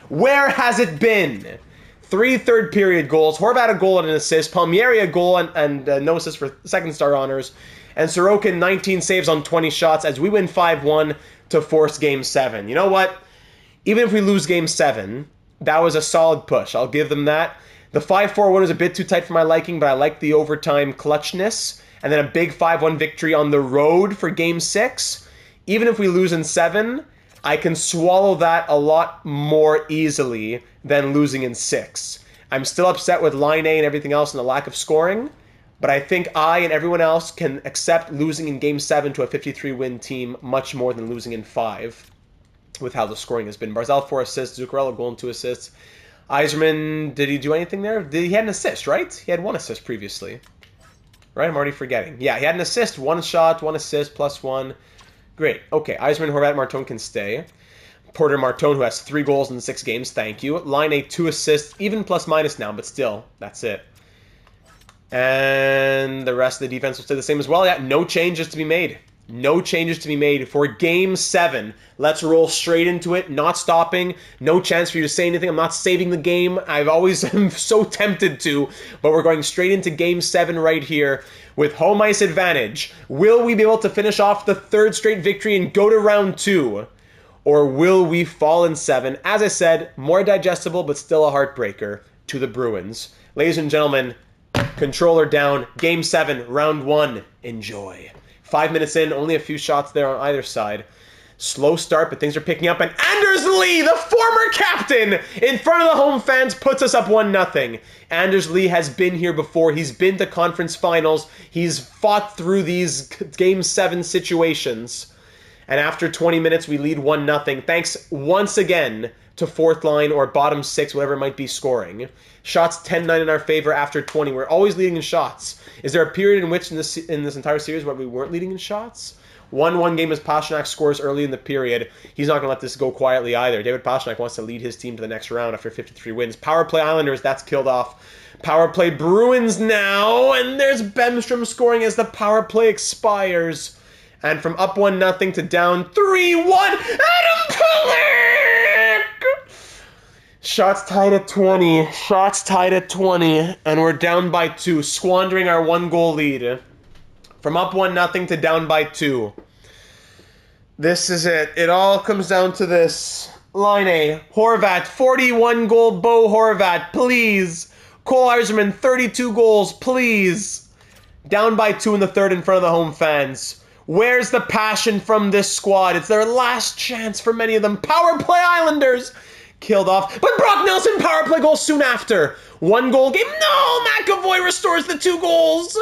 Where has it been? 3 third-period goals. Horvat a goal and an assist. Palmieri a goal and no assist for second-star honors. And Sorokin 19 saves on 20 shots as we win 5-1 to force Game 7. You know what? Even if we lose Game 7, that was a solid push. I'll give them that. The 5-4 win was a bit too tight for my liking, but I like the overtime clutchness. And then a big 5-1 victory on the road for Game 6. Even if we lose in 7, I can swallow that a lot more easily than losing in 6. I'm still upset with Line A and everything else and the lack of scoring, but I think I and everyone else can accept losing in Game 7 to a 53-win team much more than losing in 5 with how the scoring has been. Barzal 4 assists, Zuccarello goal and 2 assists. Yzerman, did he do anything there? He had an assist, right? He had 1 assist previously. Right? I'm already forgetting. Yeah, he had an assist, 1 shot, 1 assist, +1. Great. Okay, Yzerman, Horvat, Martone can stay. Porter Martone, who has 3 goals in 6 games, thank you. Line A, 2 assists, even +- now, but still, that's it. And the rest of the defense will stay the same as well. Yeah, no changes to be made. No changes to be made for Game 7. Let's roll straight into it, not stopping. No chance for you to say anything. I'm not saving the game. I've always am so tempted to, but we're going straight into Game 7 right here with home ice advantage. Will we be able to finish off the 3rd straight victory and go to round 2? Or will we fall in 7? As I said, more digestible, but still a heartbreaker to the Bruins. Ladies and gentlemen, controller down. Game 7, round 1. Enjoy. 5 minutes in, only a few shots there on either side. Slow start, but things are picking up, and Anders Lee, the former captain, in front of the home fans, puts us up 1-0. Anders Lee has been here before. He's been to conference finals. He's fought through these Game 7 situations. And after 20 minutes, we lead 1-0. Thanks once again to fourth line or bottom six, whatever it might be, scoring. Shots 10-9 in our favor after 20. We're always leading in shots. Is there a period in which in this entire series where we weren't leading in shots? 1-1 game as Pastrnak scores early in the period. He's not going to let this go quietly either. David Pastrnak wants to lead his team to the next round after 53 wins. Power play Islanders, that's killed off. Power play Bruins now, and there's Bemstrom scoring as the power play expires. And from up 1-0 to down 3-1, Adam Pelech! Shots tied at 20. Shots tied at 20. And we're down by 2, squandering our 1-goal lead. From up 1-0 to down by 2. This is it. It all comes down to this. Line A, Horvat, 41-goal Bo Horvat, please. Cole Eiserman, 32 goals, please. Down by 2 in the third in front of the home fans. Where's the passion from this squad? It's their last chance for many of them. Power play Islanders! Killed off. But Brock Nelson, power play goal soon after. 1-goal game. No! McAvoy restores the 2 goals.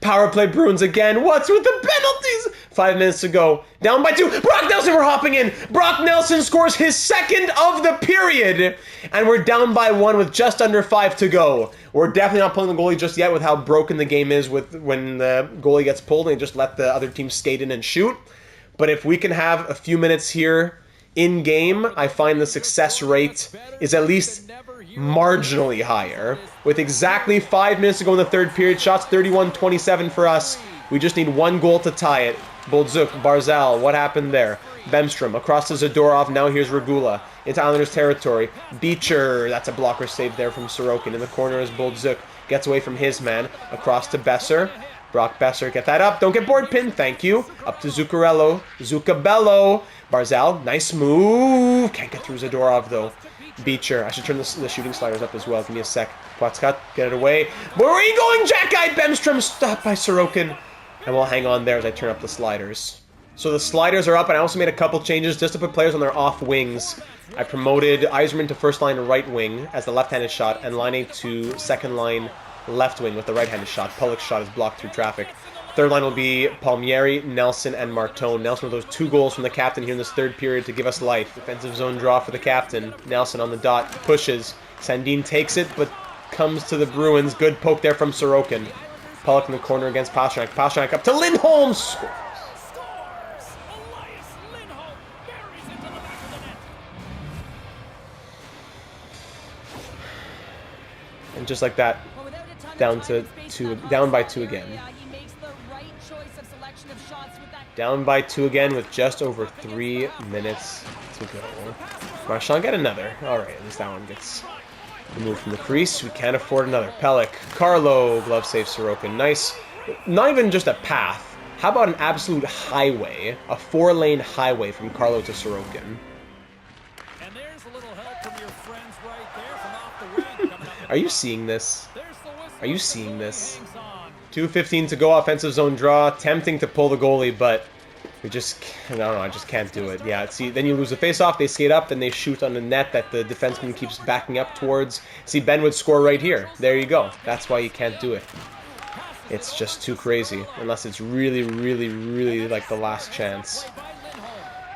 Power play Bruins again. What's with the penalties? 5 minutes to go. Down by 2. Brock Nelson, we're hopping in. Brock Nelson scores his second of the period. And we're down by 1 with just under 5 to go. We're definitely not pulling the goalie just yet with how broken the game is with when the goalie gets pulled and just let the other team skate in and shoot. But if we can have a few minutes here in game, I find the success rate is at least marginally higher. With exactly 5 minutes to go in the third period, shots 31-27 for us. We just need 1 goal to tie it. Boldzuk, Barzal, what happened there? Bemstrom across to Zadorov, now here's Regula. Into Islanders territory. Beecher, that's a blocker save there from Sorokin. In the corner is Boldzuk, gets away from his man. Across to Besser. Brock Besser, get that up. Don't get board pinned, thank you. Up to Zuccarello. Zuccabello. Barzal, nice move. Can't get through Zadorov, though. Beecher, I should turn the shooting sliders up as well. Give me a sec. Potskat, get it away. Where are you going, Jack-Eye Bemstrom? Stopped by Sorokin. And we'll hang on there as I turn up the sliders. So the sliders are up, and I also made a couple changes just to put players on their off wings. I promoted Eiserman to first line right wing as the left-handed shot, and Line A to second line left wing with the right-handed shot. Pulick's shot is blocked through traffic. Third line will be Palmieri, Nelson, and Martone. Nelson with those 2 goals from the captain here in this third period to give us life. Defensive zone draw for the captain. Nelson on the dot, pushes. Sandin takes it, but comes to the Bruins. Good poke there from Sorokin. Pulick in the corner against Pastrnak. Pastrnak up to Lindholm. Scores. And just like that, down by 2 again. Down by 2 again with just over 3 minutes to go. Marchand get another. Alright, at least that one gets removed from the crease. We can't afford another. Pelech. Carlo. Glove save Sorokin. Nice. Not even just a path. How about an absolute highway? A 4-lane highway from Carlo to Sorokin. And there's a little help from your friends right there from off the wing coming up. Are you seeing this? Are you seeing this? 2:15 to go, offensive zone draw. Tempting to pull the goalie, but we just, I don't know, I just can't do it. Yeah, see, then you lose the face-off, they skate up, then they shoot on the net that the defenseman keeps backing up towards. See, Ben would score right here. There you go. That's why you can't do it. It's just too crazy, unless it's really, really, really like the last chance.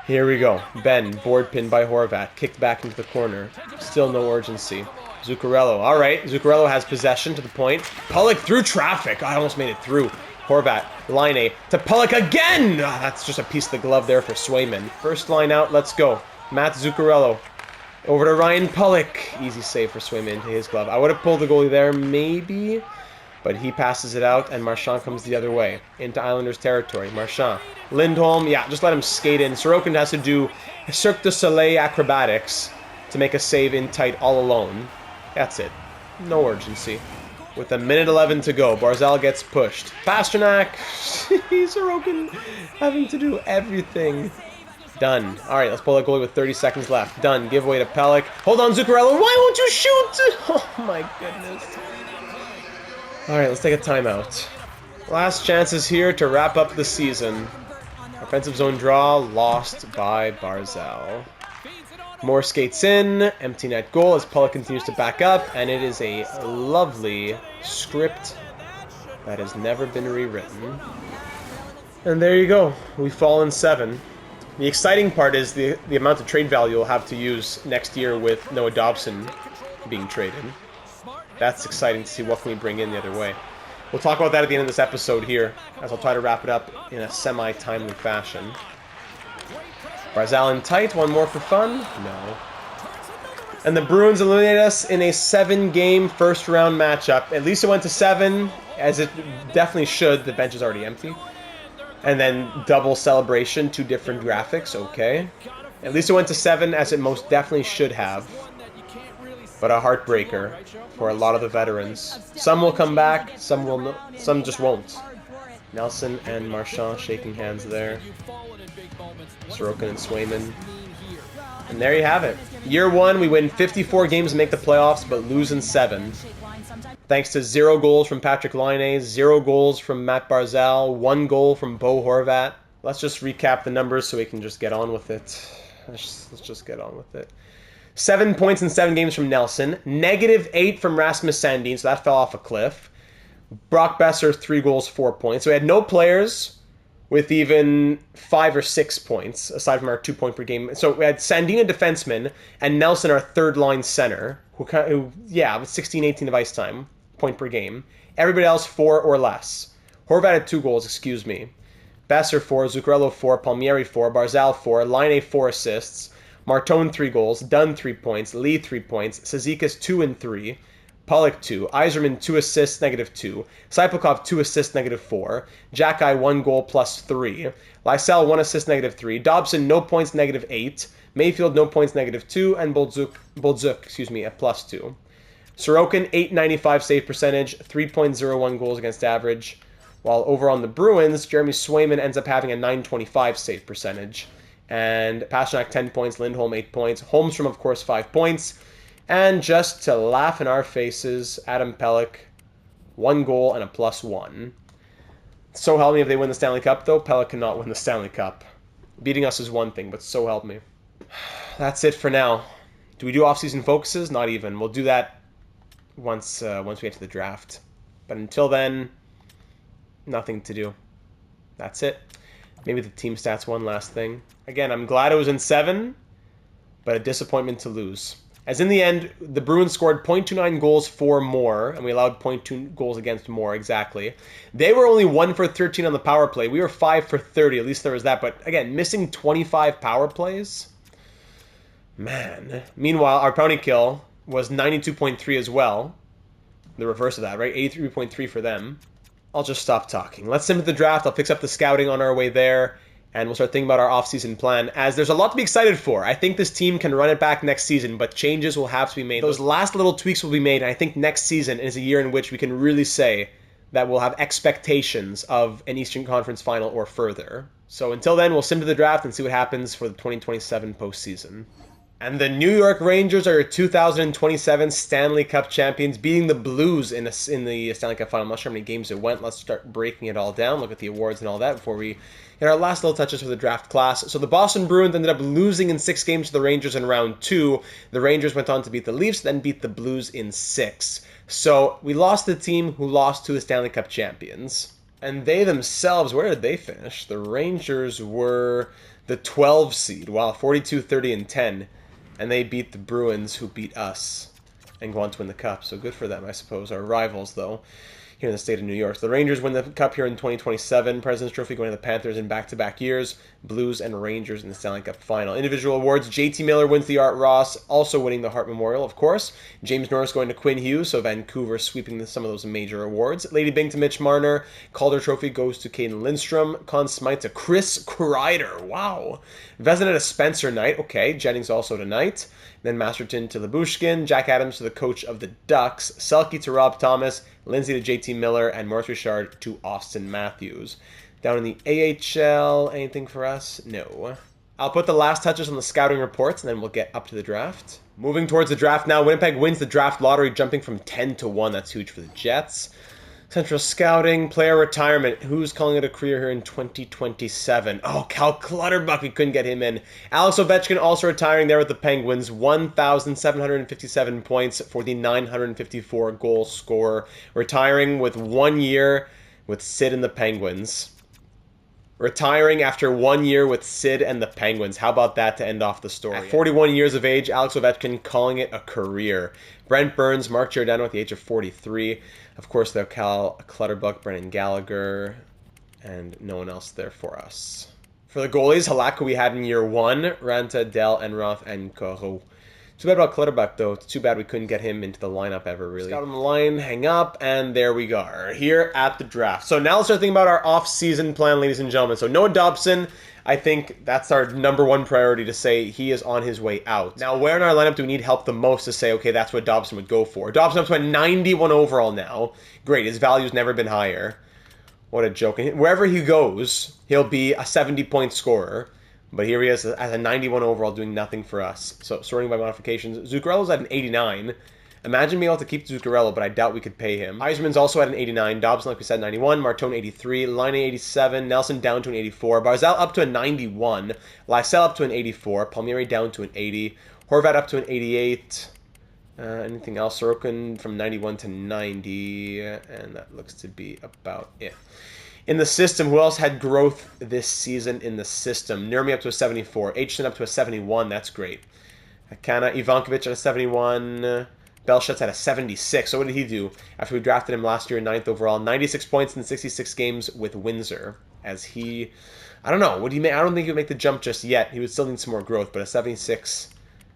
Here we go. Ben, board pinned by Horvat, kicked back into the corner. Still no urgency. Zuccarello. All right, Zuccarello has possession to the point. Pulick through traffic. I almost made it through. Horvat, line A to Pulick again. Ah, that's just a piece of the glove there for Swayman. First line out, let's go. Matt Zuccarello. Over to Ryan Pulick. Easy save for Swayman into his glove. I would have pulled the goalie there, maybe. But he passes it out, and Marchand comes the other way. Into Islanders territory. Marchand. Lindholm, yeah, just let him skate in. Sorokin has to do Cirque du Soleil acrobatics to make a save in tight all alone. That's it. No urgency. With 1:11 to go, Barzal gets pushed. Pastrnak, Sorokin having to do everything. Done. All right, let's pull that goalie with 30 seconds left. Done. Give away to Pelech. Hold on, Zuccarello. Why won't you shoot? Oh my goodness. All right, let's take a timeout. Last chances here to wrap up the season. Offensive zone draw lost by Barzal. Moore skates in, empty net goal as Pulick continues to back up, and it is a lovely script that has never been rewritten. And there you go, we fall in 7. The exciting part is the amount of trade value we'll have to use next year with Noah Dobson being traded. That's exciting to see what can we bring in the other way. We'll talk about that at the end of this episode here, as I'll try to wrap it up in a semi-timely fashion. Barzal in tight, one more for fun? No. And the Bruins eliminated us in a 7-game first-round matchup. At least it went to 7, as it definitely should. The bench is already empty. And then double celebration, 2 different graphics, okay. At least it went to 7, as it most definitely should have. But a heartbreaker for a lot of the veterans. Some will come back, some just won't. Nelson and Marchand shaking hands there. Sorokin and Swayman. And there you have it. Year 1, we win 54 games and make the playoffs, but lose in 7. Thanks to 0 goals from Patrick Laine, 0 goals from Matt Barzal, 1 goal from Bo Horvat. Let's just recap the numbers so we can just get on with it. Let's just get on with it. 7 points in 7 games from Nelson. -8 from Rasmus Sandin, so that fell off a cliff. Brock Besser, 3 goals, 4 points. So we had no players with even 5 or 6 points, aside from our 2 point per game. So we had Sandin, a defenseman, and Nelson, our third-line center, who with 16, 18 of ice time, point per game. Everybody else, 4 or less. Horvat had 2 goals, excuse me. Besser, 4, Zuccarello, 4, Palmieri, 4, Barzal, 4, Laine, 4 assists. Martone, 3 goals. Dunn, 3 points. Lee, 3 points. Cizikas, 2 and 3. Pollock, 2. Yzerman, 2 assists, -2. Saiplikov, 2 assists, -4. Jack-Eye, 1 goal, +3. Lysell, 1 assist, -3. Dobson, no points, -8. Mayfield, no points, -2. And Boldzuk, a +2. Sorokin, 895 save percentage, 3.01 goals against average. While over on the Bruins, Jeremy Swayman ends up having a 925 save percentage. And Pastrnak, 10 points. Lindholm, 8 points. Holmstrom, of course, 5 points. And just to laugh in our faces, Adam Pelech, 1 goal and a +1. So help me if they win the Stanley Cup, though. Pelech cannot win the Stanley Cup. Beating us is one thing, but so help me. That's it for now. Do we do off-season focuses? Not even. We'll do that once we get to the draft. But until then, nothing to do. That's it. Maybe the team stats one last thing. Again, I'm glad it was in 7, but a disappointment to lose. As in the end, the Bruins scored .29 goals for more, and we allowed .2 goals against more, exactly. They were only 1 for 13 on the power play. We were 5 for 30, at least there was that. But again, missing 25 power plays? Man. Meanwhile, our penalty kill was 92.3 as well. The reverse of that, right? 83.3 for them. I'll just stop talking. Let's sim to the draft. I'll fix up the scouting on our way there, and we'll start thinking about our off-season plan, as there's a lot to be excited for. I think this team can run it back next season, but changes will have to be made. Those last little tweaks will be made, and I think next season is a year in which we can really say that we'll have expectations of an Eastern Conference Final or further. So until then, we'll sim to the draft and see what happens for the 2027 postseason. And the New York Rangers are your 2027 Stanley Cup champions, beating the Blues in the Stanley Cup Final. I'm not sure how many games it went. Let's start breaking it all down, look at the awards and all that before we get our last little touches for the draft class. So the Boston Bruins ended up losing in 6 games to the Rangers in round 2. The Rangers went on to beat the Leafs, then beat the Blues in 6. So we lost the team who lost to the Stanley Cup champions. And they themselves, where did they finish? The Rangers were the 12 seed. Wow, 42, 30, and 10. And they beat the Bruins, who beat us, and go on to win the Cup. So good for them, I suppose. Our rivals, though, here in the state of New York. So the Rangers win the Cup here in 2027. President's Trophy going to the Panthers in back-to-back years. Blues and Rangers in the Stanley Cup Final. Individual awards, JT Miller wins the Art Ross, also winning the Hart Memorial, of course. James Norris going to Quinn Hughes, so Vancouver sweeping some of those major awards. Lady Byng to Mitch Marner. Calder Trophy goes to Caden Lindstrom. Conn Smythe to Chris Kreider. Wow. Vezina to Spencer Knight. Okay, Jennings also tonight. Then Masterton to Lyubushkin. Jack Adams to the coach of the Ducks. Selke to Rob Thomas. Lindsay to JT Miller. And Maurice Richard to Austin Matthews. Down in the AHL, anything for us? No. I'll put the last touches on the scouting reports, and then we'll get up to the draft. Moving towards the draft now. Winnipeg wins the draft lottery, jumping from 10 to 1. That's huge for the Jets. Central scouting, player retirement. Who's calling it a career here in 2027? Oh, Cal Clutterbuck. We couldn't get him in. Alex Ovechkin also retiring there with the Penguins. 1,757 points for the 954 goal scorer. Retiring with 1 year with Sid and the Penguins. Retiring after 1 year with Sid and the Penguins. How about that to end off the story? At 41 years of age, Alex Ovechkin calling it a career. Brent Burns, Mark Giordano at the age of 43. Of course, they'll Cal Clutterbuck, Brendan Gallagher, and no one else there for us. For the goalies, Halak, who we had in year 1, Ranta, Dell, Enroth, and Corot. Too bad about Clutterbuck, though. It's too bad we couldn't get him into the lineup ever, really. Got on the line, hang up, and there we go. Here at the draft. So now let's start thinking about our off-season plan, ladies and gentlemen. So Noah Dobson, I think that's our #1 priority to say he is on his way out. Now, where in our lineup do we need help the most to say, okay, that's what Dobson would go for? Dobson up to a 91 overall now. Great, his value's never been higher. What a joke. And wherever he goes, he'll be a 70-point scorer. But here he is as a 91 overall doing nothing for us. So sorting by modifications. Zuccarello's at an 89. Imagine being able to keep Zuccarello, but I doubt we could pay him. Eisman's also at an 89. Dobson, like we said, 91. Martone, 83. Line 87. Nelson down to an 84. Barzal up to a 91. Lysell up to an 84. Palmieri down to an 80. Horvat up to an 88. Anything else? Sorokin from 91 to 90. And that looks to be about it. In the system, who else had growth this season in the system? Nurmi up to a 74. Aitchison up to a 71. That's great. Akana Ivankovic at a 71. Belshutz at a 76. So what did he do after we drafted him last year in 9th overall? 96 points in 66 games with Windsor. As he... I don't know. Would he make? I don't think he would make the jump just yet. He would still need some more growth. But a 76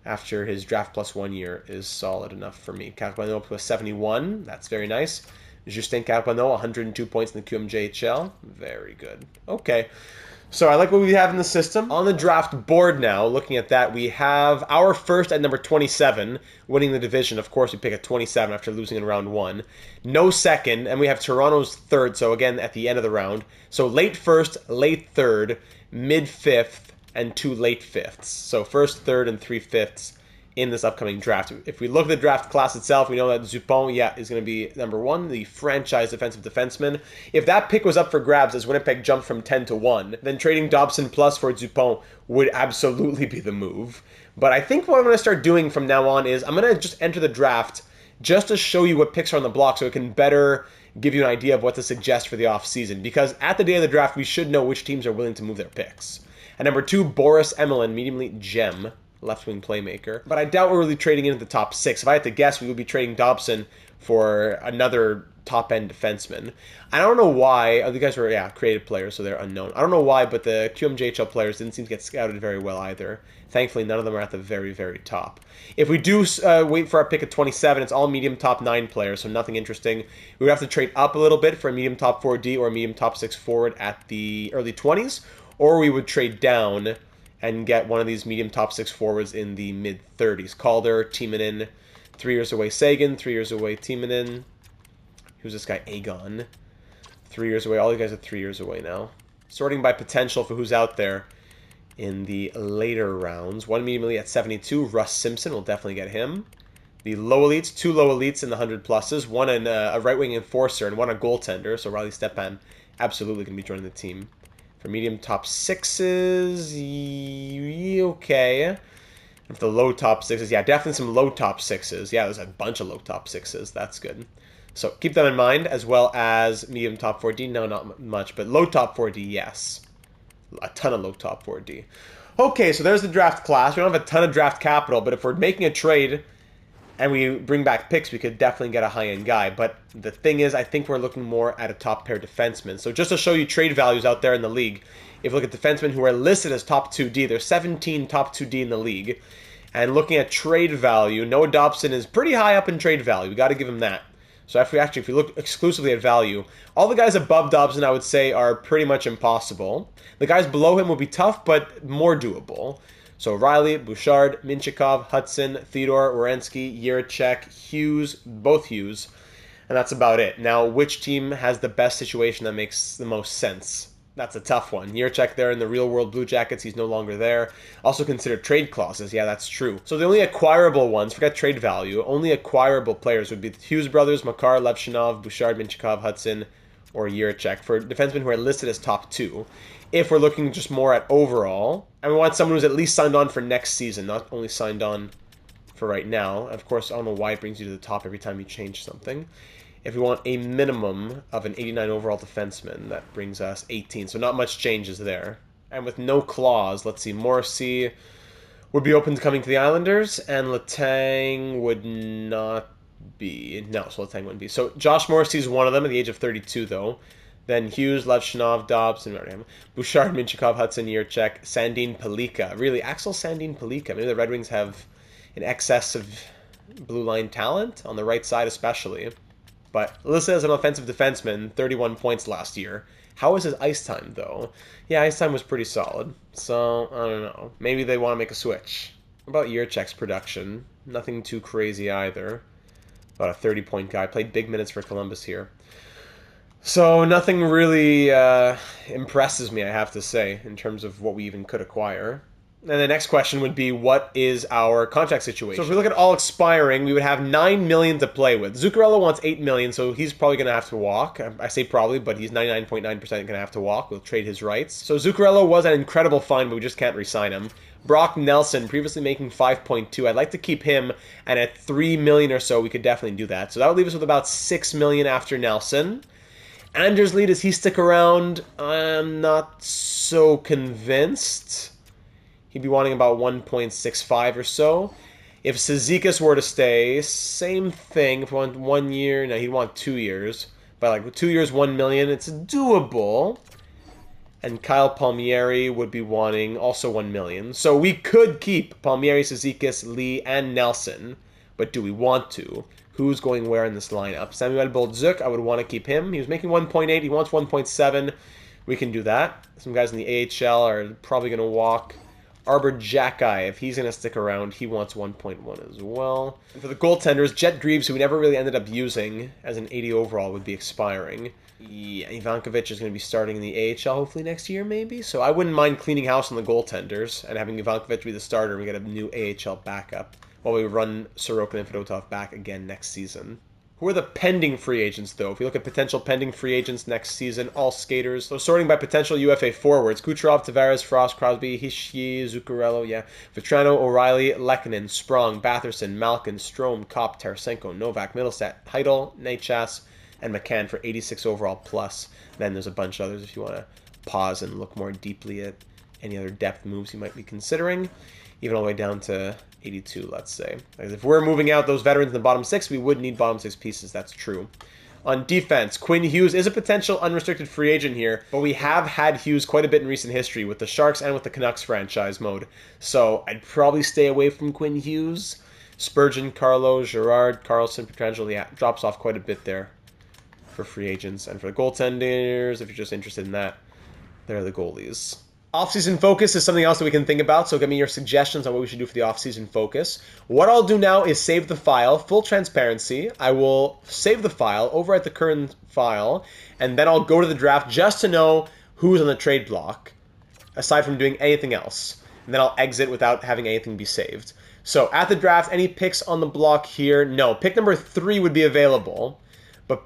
after his draft plus 1 year is solid enough for me. Carpano up to a 71. That's very nice. Justin Carpano, 102 points in the QMJHL. Very good. Okay. So I like what we have in the system. On the draft board now, looking at that, we have our first at number 27, winning the division. Of course, we pick at 27 after losing in round 1. No second, and we have Toronto's third, so again, at the end of the round. So late first, late third, mid fifth, and 2 late fifths. So first, third, and 3 fifths in this upcoming draft. If we look at the draft class itself, we know that Dupont, is going to be #1, the franchise defensive defenseman. If that pick was up for grabs as Winnipeg jumped from 10 to 1, then trading Dobson plus for Dupont would absolutely be the move. But I think what I'm going to start doing from now on is I'm going to just enter the draft just to show you what picks are on the block so it can better give you an idea of what to suggest for the offseason. Because at the day of the draft, we should know which teams are willing to move their picks. At number 2, Boris Emelin, medium elite gem. Left-wing playmaker. But I doubt we're really trading into the top 6. If I had to guess, we would be trading Dobson for another top-end defenseman. I don't know why. Oh, the guys were, creative players, so they're unknown. I don't know why, but the QMJHL players didn't seem to get scouted very well either. Thankfully, none of them are at the very, very top. If we do wait for our pick at 27, it's all medium top 9 players, so nothing interesting. We would have to trade up a little bit for a medium top 4D or a medium top 6 forward at the early 20s, or we would trade down and get one of these medium top 6 forwards in the mid-30s. Calder, Timonen, 3 years away Sagan, 3 years away Timonen. Who's this guy? Aegon. 3 years away. All you guys are 3 years away now. Sorting by potential for who's out there in the later rounds. One medium elite at 72. Russ Simpson, will definitely get him. The low elites, 2 low elites in the 100 pluses. One a right-wing enforcer and one a goaltender. So Riley Stepan absolutely going to be joining the team. For medium top 6s, okay. And for the low top 6s, definitely some low top 6s. Yeah, there's a bunch of low top 6s. That's good. So keep them in mind, as well as medium top 4D. No, not much, but low top 4D, yes. A ton of low top 4D. Okay, so there's the draft class. We don't have a ton of draft capital, but if we're making a trade and we bring back picks, we could definitely get a high-end guy. But the thing is, I think we're looking more at a top-pair defenseman. So just to show you trade values out there in the league, if you look at defensemen who are listed as top 2D, there's 17 top 2D in the league. And looking at trade value, Noah Dobson is pretty high up in trade value. We got to give him that. So if we look exclusively at value, all the guys above Dobson, I would say, are pretty much impossible. The guys below him would be tough, but more doable. So Riley, Bouchard, Minchikov, Hudson, Theodore, Werenski, Jiricek, Hughes, both Hughes, and that's about it. Now, which team has the best situation that makes the most sense? That's a tough one. Jiricek there in the real-world Blue Jackets, he's no longer there. Also consider trade clauses. Yeah, that's true. So the only acquirable ones, forget trade value, only acquirable players would be the Hughes brothers, Makar, Levshinov, Bouchard, Minchikov, Hudson, or Jiricek for defensemen who are listed as top 2. If we're looking just more at overall, and we want someone who's at least signed on for next season, not only signed on for right now. Of course, I don't know why it brings you to the top every time you change something. if we want a minimum of an 89 overall defenseman, that brings us 18. So not much changes there. And with no clause, let's see, Morrissey would be open to coming to the Islanders, and Letang would not be. No, so Letang wouldn't be. So Josh Morrissey's one of them at the age of 32, though. Then Hughes, Levchinov, Dobson, Bouchard, Minchikov, Hudson, Yurchek, Sandin, Palika. Really, Axel Sandin, Palika. Maybe the Red Wings have an excess of blue line talent on the right side especially. But listed as an offensive defenseman, 31 points last year. How was his ice time, though? Yeah, ice time was pretty solid. So, I don't know. Maybe they want to make a switch. What about Yurchek's production? Nothing too crazy either. About a 30-point guy. Played big minutes for Columbus here. So, nothing really impresses me, I have to say, in terms of what we even could acquire. And the next question would be, what is our contract situation? So if we look at all expiring, we would have $9 million to play with. Zuccarello wants $8 million, so he's probably going to have to walk. I say probably, but he's 99.9% going to have to walk. We'll trade his rights. So Zuccarello was an incredible find, but we just can't re-sign him. Brock Nelson, previously making 5.2. I'd like to keep him, and at $3 million or so, we could definitely do that. So that would leave us with about $6 million after Nelson. Anders Lee, does he stick around? I'm not so convinced. He'd be wanting about 1.65 or so. If Cizikas were to stay, same thing. If we want 1 year, no, he'd want 2 years. But like 2 years, $1 million, it's doable. And Kyle Palmieri would be wanting also $1 million. So we could keep Palmieri, Cizikas, Lee, and Nelson. But do we want to? Who's going where in this lineup? Samuel Bolduc, I would want to keep him. He was making 1.8. He wants 1.7. We can do that. Some guys in the AHL are probably going to walk. Arbor Jacki, if he's going to stick around, he wants 1.1 as well. And for the goaltenders, Jet Greaves, who we never really ended up using as an 80 overall, would be expiring. Yeah, Ivankovic is going to be starting in the AHL hopefully next year, maybe. So I wouldn't mind cleaning house on the goaltenders and having Ivankovic be the starter and we get a new AHL backup while we run Sorokin and Fedotov back again next season. Who are the pending free agents, though? If we look at potential pending free agents next season, all skaters. So sorting by potential UFA forwards, Kucherov, Tavares, Frost, Crosby, Hischier, Zuccarello, Vetrano, O'Reilly, Lehkonen, Sprong, Batherson, Malkin, Strome, Kopp, Tarasenko, Novak, Middlestat, Heidel, Nachas, and McCann for 86 overall plus. Then there's a bunch of others if you want to pause and look more deeply at any other depth moves you might be considering. Even all the way down to 82, let's say. If we're moving out those veterans in the bottom six, we would need bottom six pieces. That's true. On defense, Quinn Hughes is a potential unrestricted free agent here, but we have had Hughes quite a bit in recent history with the Sharks and with the Canucks franchise mode. So I'd probably stay away from Quinn Hughes. Spurgeon, Carlo, Gerard, Carlson, Pietrangelo, yeah, drops off quite a bit there for free agents. And for the goaltenders, if you're just interested in that, they're the goalies. Off-season focus is something else that we can think about, so give me your suggestions on what we should do for the off-season focus. What I'll do now is save the file, full transparency. I will save the file over at the current file, and then I'll go to the draft just to know who's on the trade block, aside from doing anything else. And then I'll exit without having anything be saved. So at the draft, any picks on the block here? No. Pick number 3 would be available, but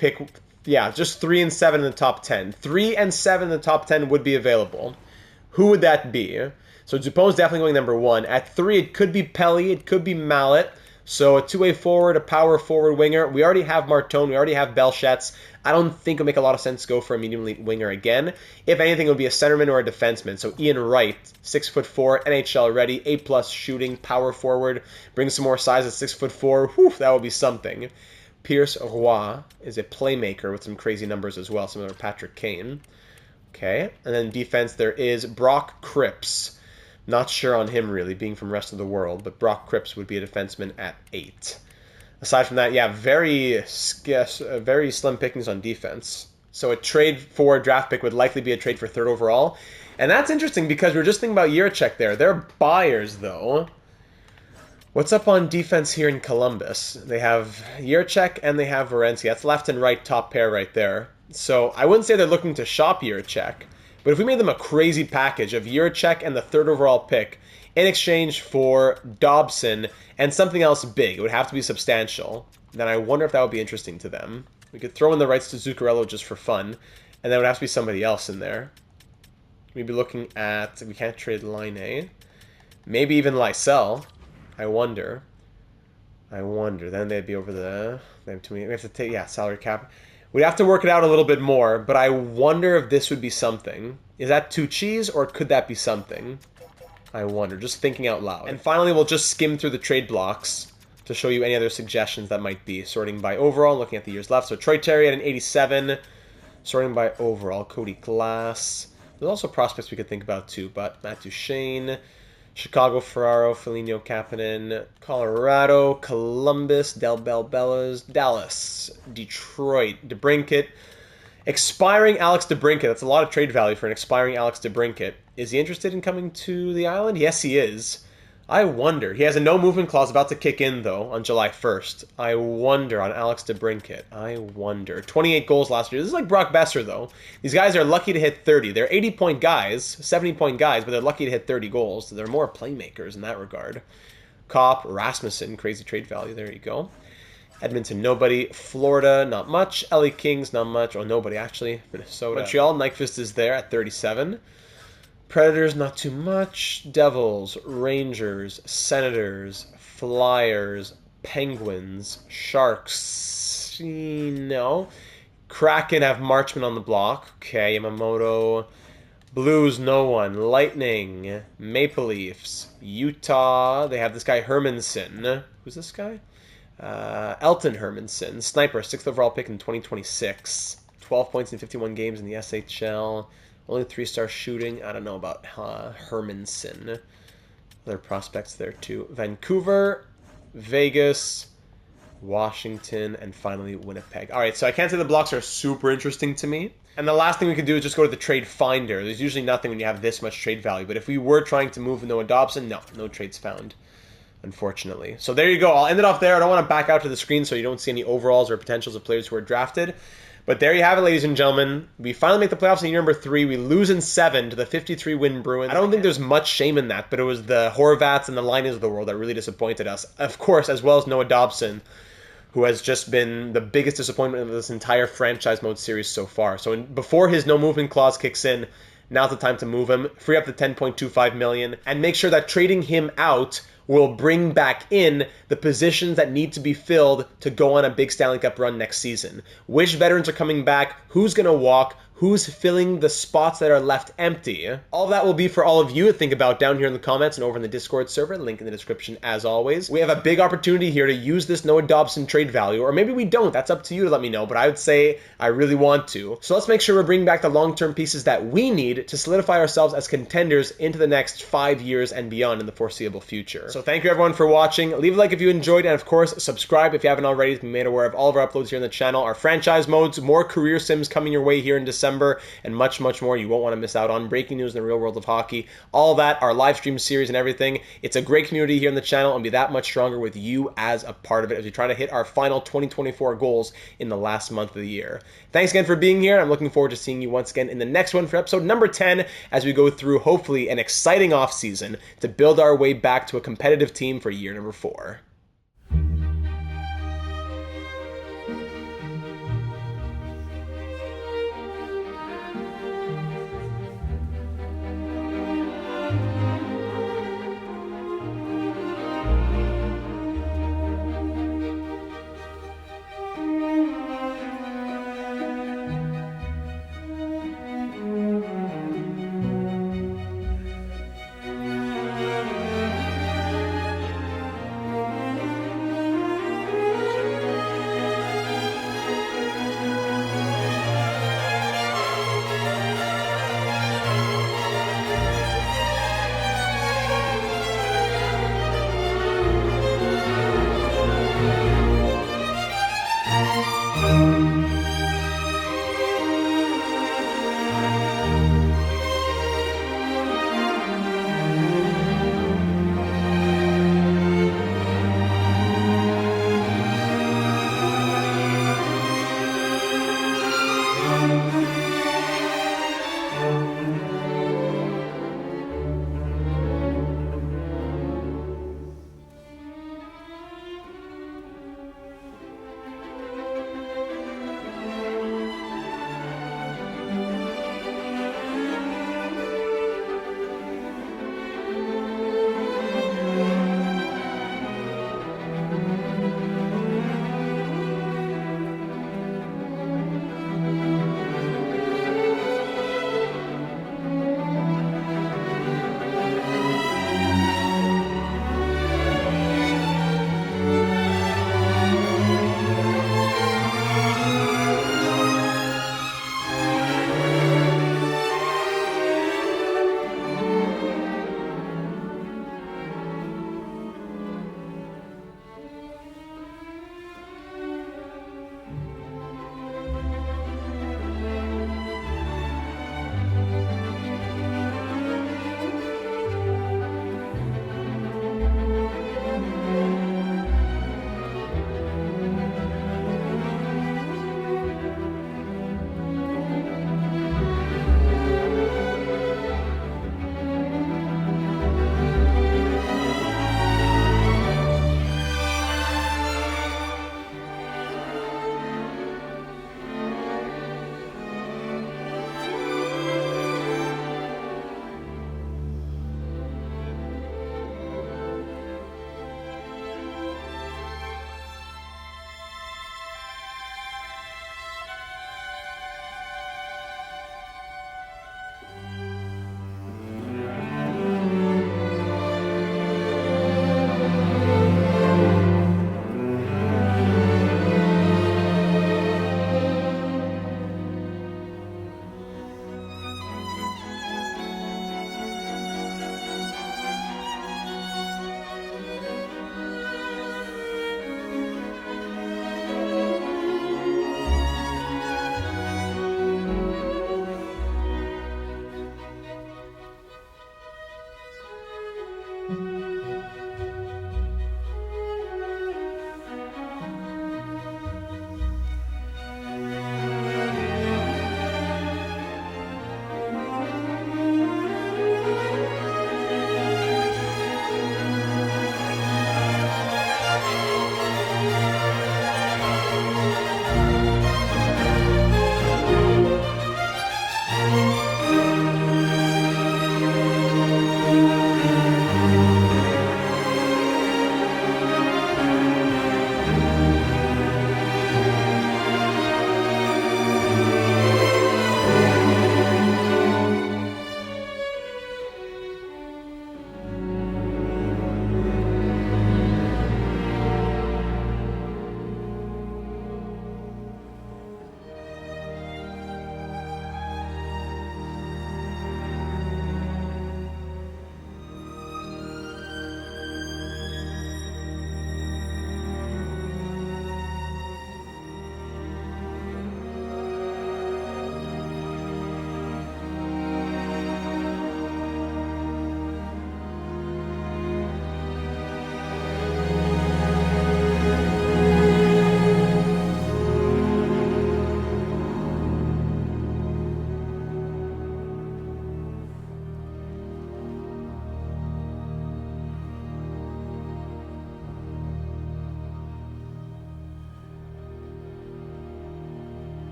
just 3 and 7 in the top 10. 3 and 7 in the top 10 would be available. Who would that be? So Dupon's definitely going number 1. At 3, it could be Pelly, it could be Mallet. So a two-way forward, a power forward winger. We already have Martone, we already have Belchetz. I don't think it would make a lot of sense to go for a medium winger again. If anything, it would be a centerman or a defenseman. So Ian Wright, 6'4", NHL ready, A+ shooting, power forward. Bring some more size at 6'4". Whew, that would be something. Pierce Roy is a playmaker with some crazy numbers as well, similar to Patrick Kane. Okay, and then defense, there is Brock Cripps. Not sure on him, really, being from rest of the world, but Brock Cripps would be a defenseman at 8. Aside from that, yeah, very slim pickings on defense. So a trade for a draft pick would likely be a trade for 3rd overall. And that's interesting because we were just thinking about Jiricek there. They're buyers, though. What's up on defense here in Columbus? They have Jiricek and they have Werenski. That's left and right top pair right there. So I wouldn't say they're looking to shop Jiricek, but if we made them a crazy package of Jiricek and the 3rd overall pick in exchange for Dobson and something else big, it would have to be substantial, then I wonder if that would be interesting to them. We could throw in the rights to Zuccarello just for fun, and there would have to be somebody else in there. We'd be looking at, we can't trade Line A, maybe even Lysell, I wonder. I wonder. Then they'd be over the... They have too many, we have to take... Yeah, salary cap. We'd have to work it out a little bit more, but I wonder if this would be something. Is that too cheese, or could that be something? I wonder. Just thinking out loud. And finally, we'll just skim through the trade blocks to show you any other suggestions that might be. Sorting by overall, looking at the years left. So Troy Terry at an 87. Sorting by overall, Cody Glass. There's also prospects we could think about too, but Matt Duchene, Chicago, Ferraro, Foligno, Kapanen, Colorado, Columbus, Del Bell Bellas, Dallas, Detroit, DeBrincat, expiring Alex DeBrincat. That's a lot of trade value for an expiring Alex DeBrincat. Is he interested in coming to the island? Yes, he is. I wonder. He has a no movement clause about to kick in, though, on July 1st. I wonder on Alex DeBrincat. I wonder. 28 goals last year. This is like Brock Besser, though. These guys are lucky to hit 30. They're 80-point guys, 70-point guys, but they're lucky to hit 30 goals. So they're more playmakers in that regard. Kopp, Rasmussen, crazy trade value. There you go. Edmonton, nobody. Florida, not much. LA Kings, not much. Oh, nobody, actually. Minnesota. Montreal, Nyquist is there at 37. Predators, not too much. Devils, Rangers, Senators, Flyers, Penguins, Sharks. No. Kraken have Marchman on the block. Okay, Yamamoto. Blues, no one. Lightning, Maple Leafs, Utah. They have this guy, Hermanson. Who's this guy? Elton Hermanson. Sniper, 6th overall pick in 2026. 12 points in 51 games in the SHL. Only 3-star shooting. I don't know about Hermanson. Other prospects there too. Vancouver, Vegas, Washington, and finally Winnipeg. All right, so I can't say the blocks are super interesting to me. And the last thing we can do is just go to the trade finder. There's usually nothing when you have this much trade value. But if we were trying to move Noah Dobson, no trades found, unfortunately. So there you go. I'll end it off there. I don't want to back out to the screen so you don't see any overalls or potentials of players who are drafted. But there you have it, ladies and gentlemen. We finally make the playoffs in year number 3. We lose in 7 to the 53-win Bruins. I don't think there's much shame in that, but it was the Horvats and the Liners of the world that really disappointed us. Of course, as well as Noah Dobson, who has just been the biggest disappointment of this entire franchise mode series so far. So before his no movement clause kicks in, now's the time to move him, free up the $10.25 million, and make sure that trading him out will bring back in the positions that need to be filled to go on a big Stanley Cup run next season. Which veterans are coming back? Who's going to walk? Who's filling the spots that are left empty? All of that will be for all of you to think about down here in the comments and over in the Discord server, link in the description as always. We have a big opportunity here to use this Noah Dobson trade value, or maybe we don't. That's up to you to let me know, but I would say I really want to. So let's make sure we're bringing back the long-term pieces that we need to solidify ourselves as contenders into the next 5 years and beyond in the foreseeable future. So thank you everyone for watching. Leave a like if you enjoyed, and of course, subscribe if you haven't already to be made aware of all of our uploads here on the channel, our franchise modes, more career sims coming your way here in December, and much more you won't want to miss out on. Breaking news in the real world of hockey, all that, our live stream series and everything. It's a great community here in the channel and be that much stronger with you as a part of it as we try to hit our final 2024 goals in the last month of the year. Thanks again for being here. I'm looking forward to seeing you once again in the next one for episode number 10 as we go through hopefully an exciting offseason to build our way back to a competitive team for year number 4.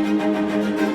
Stanley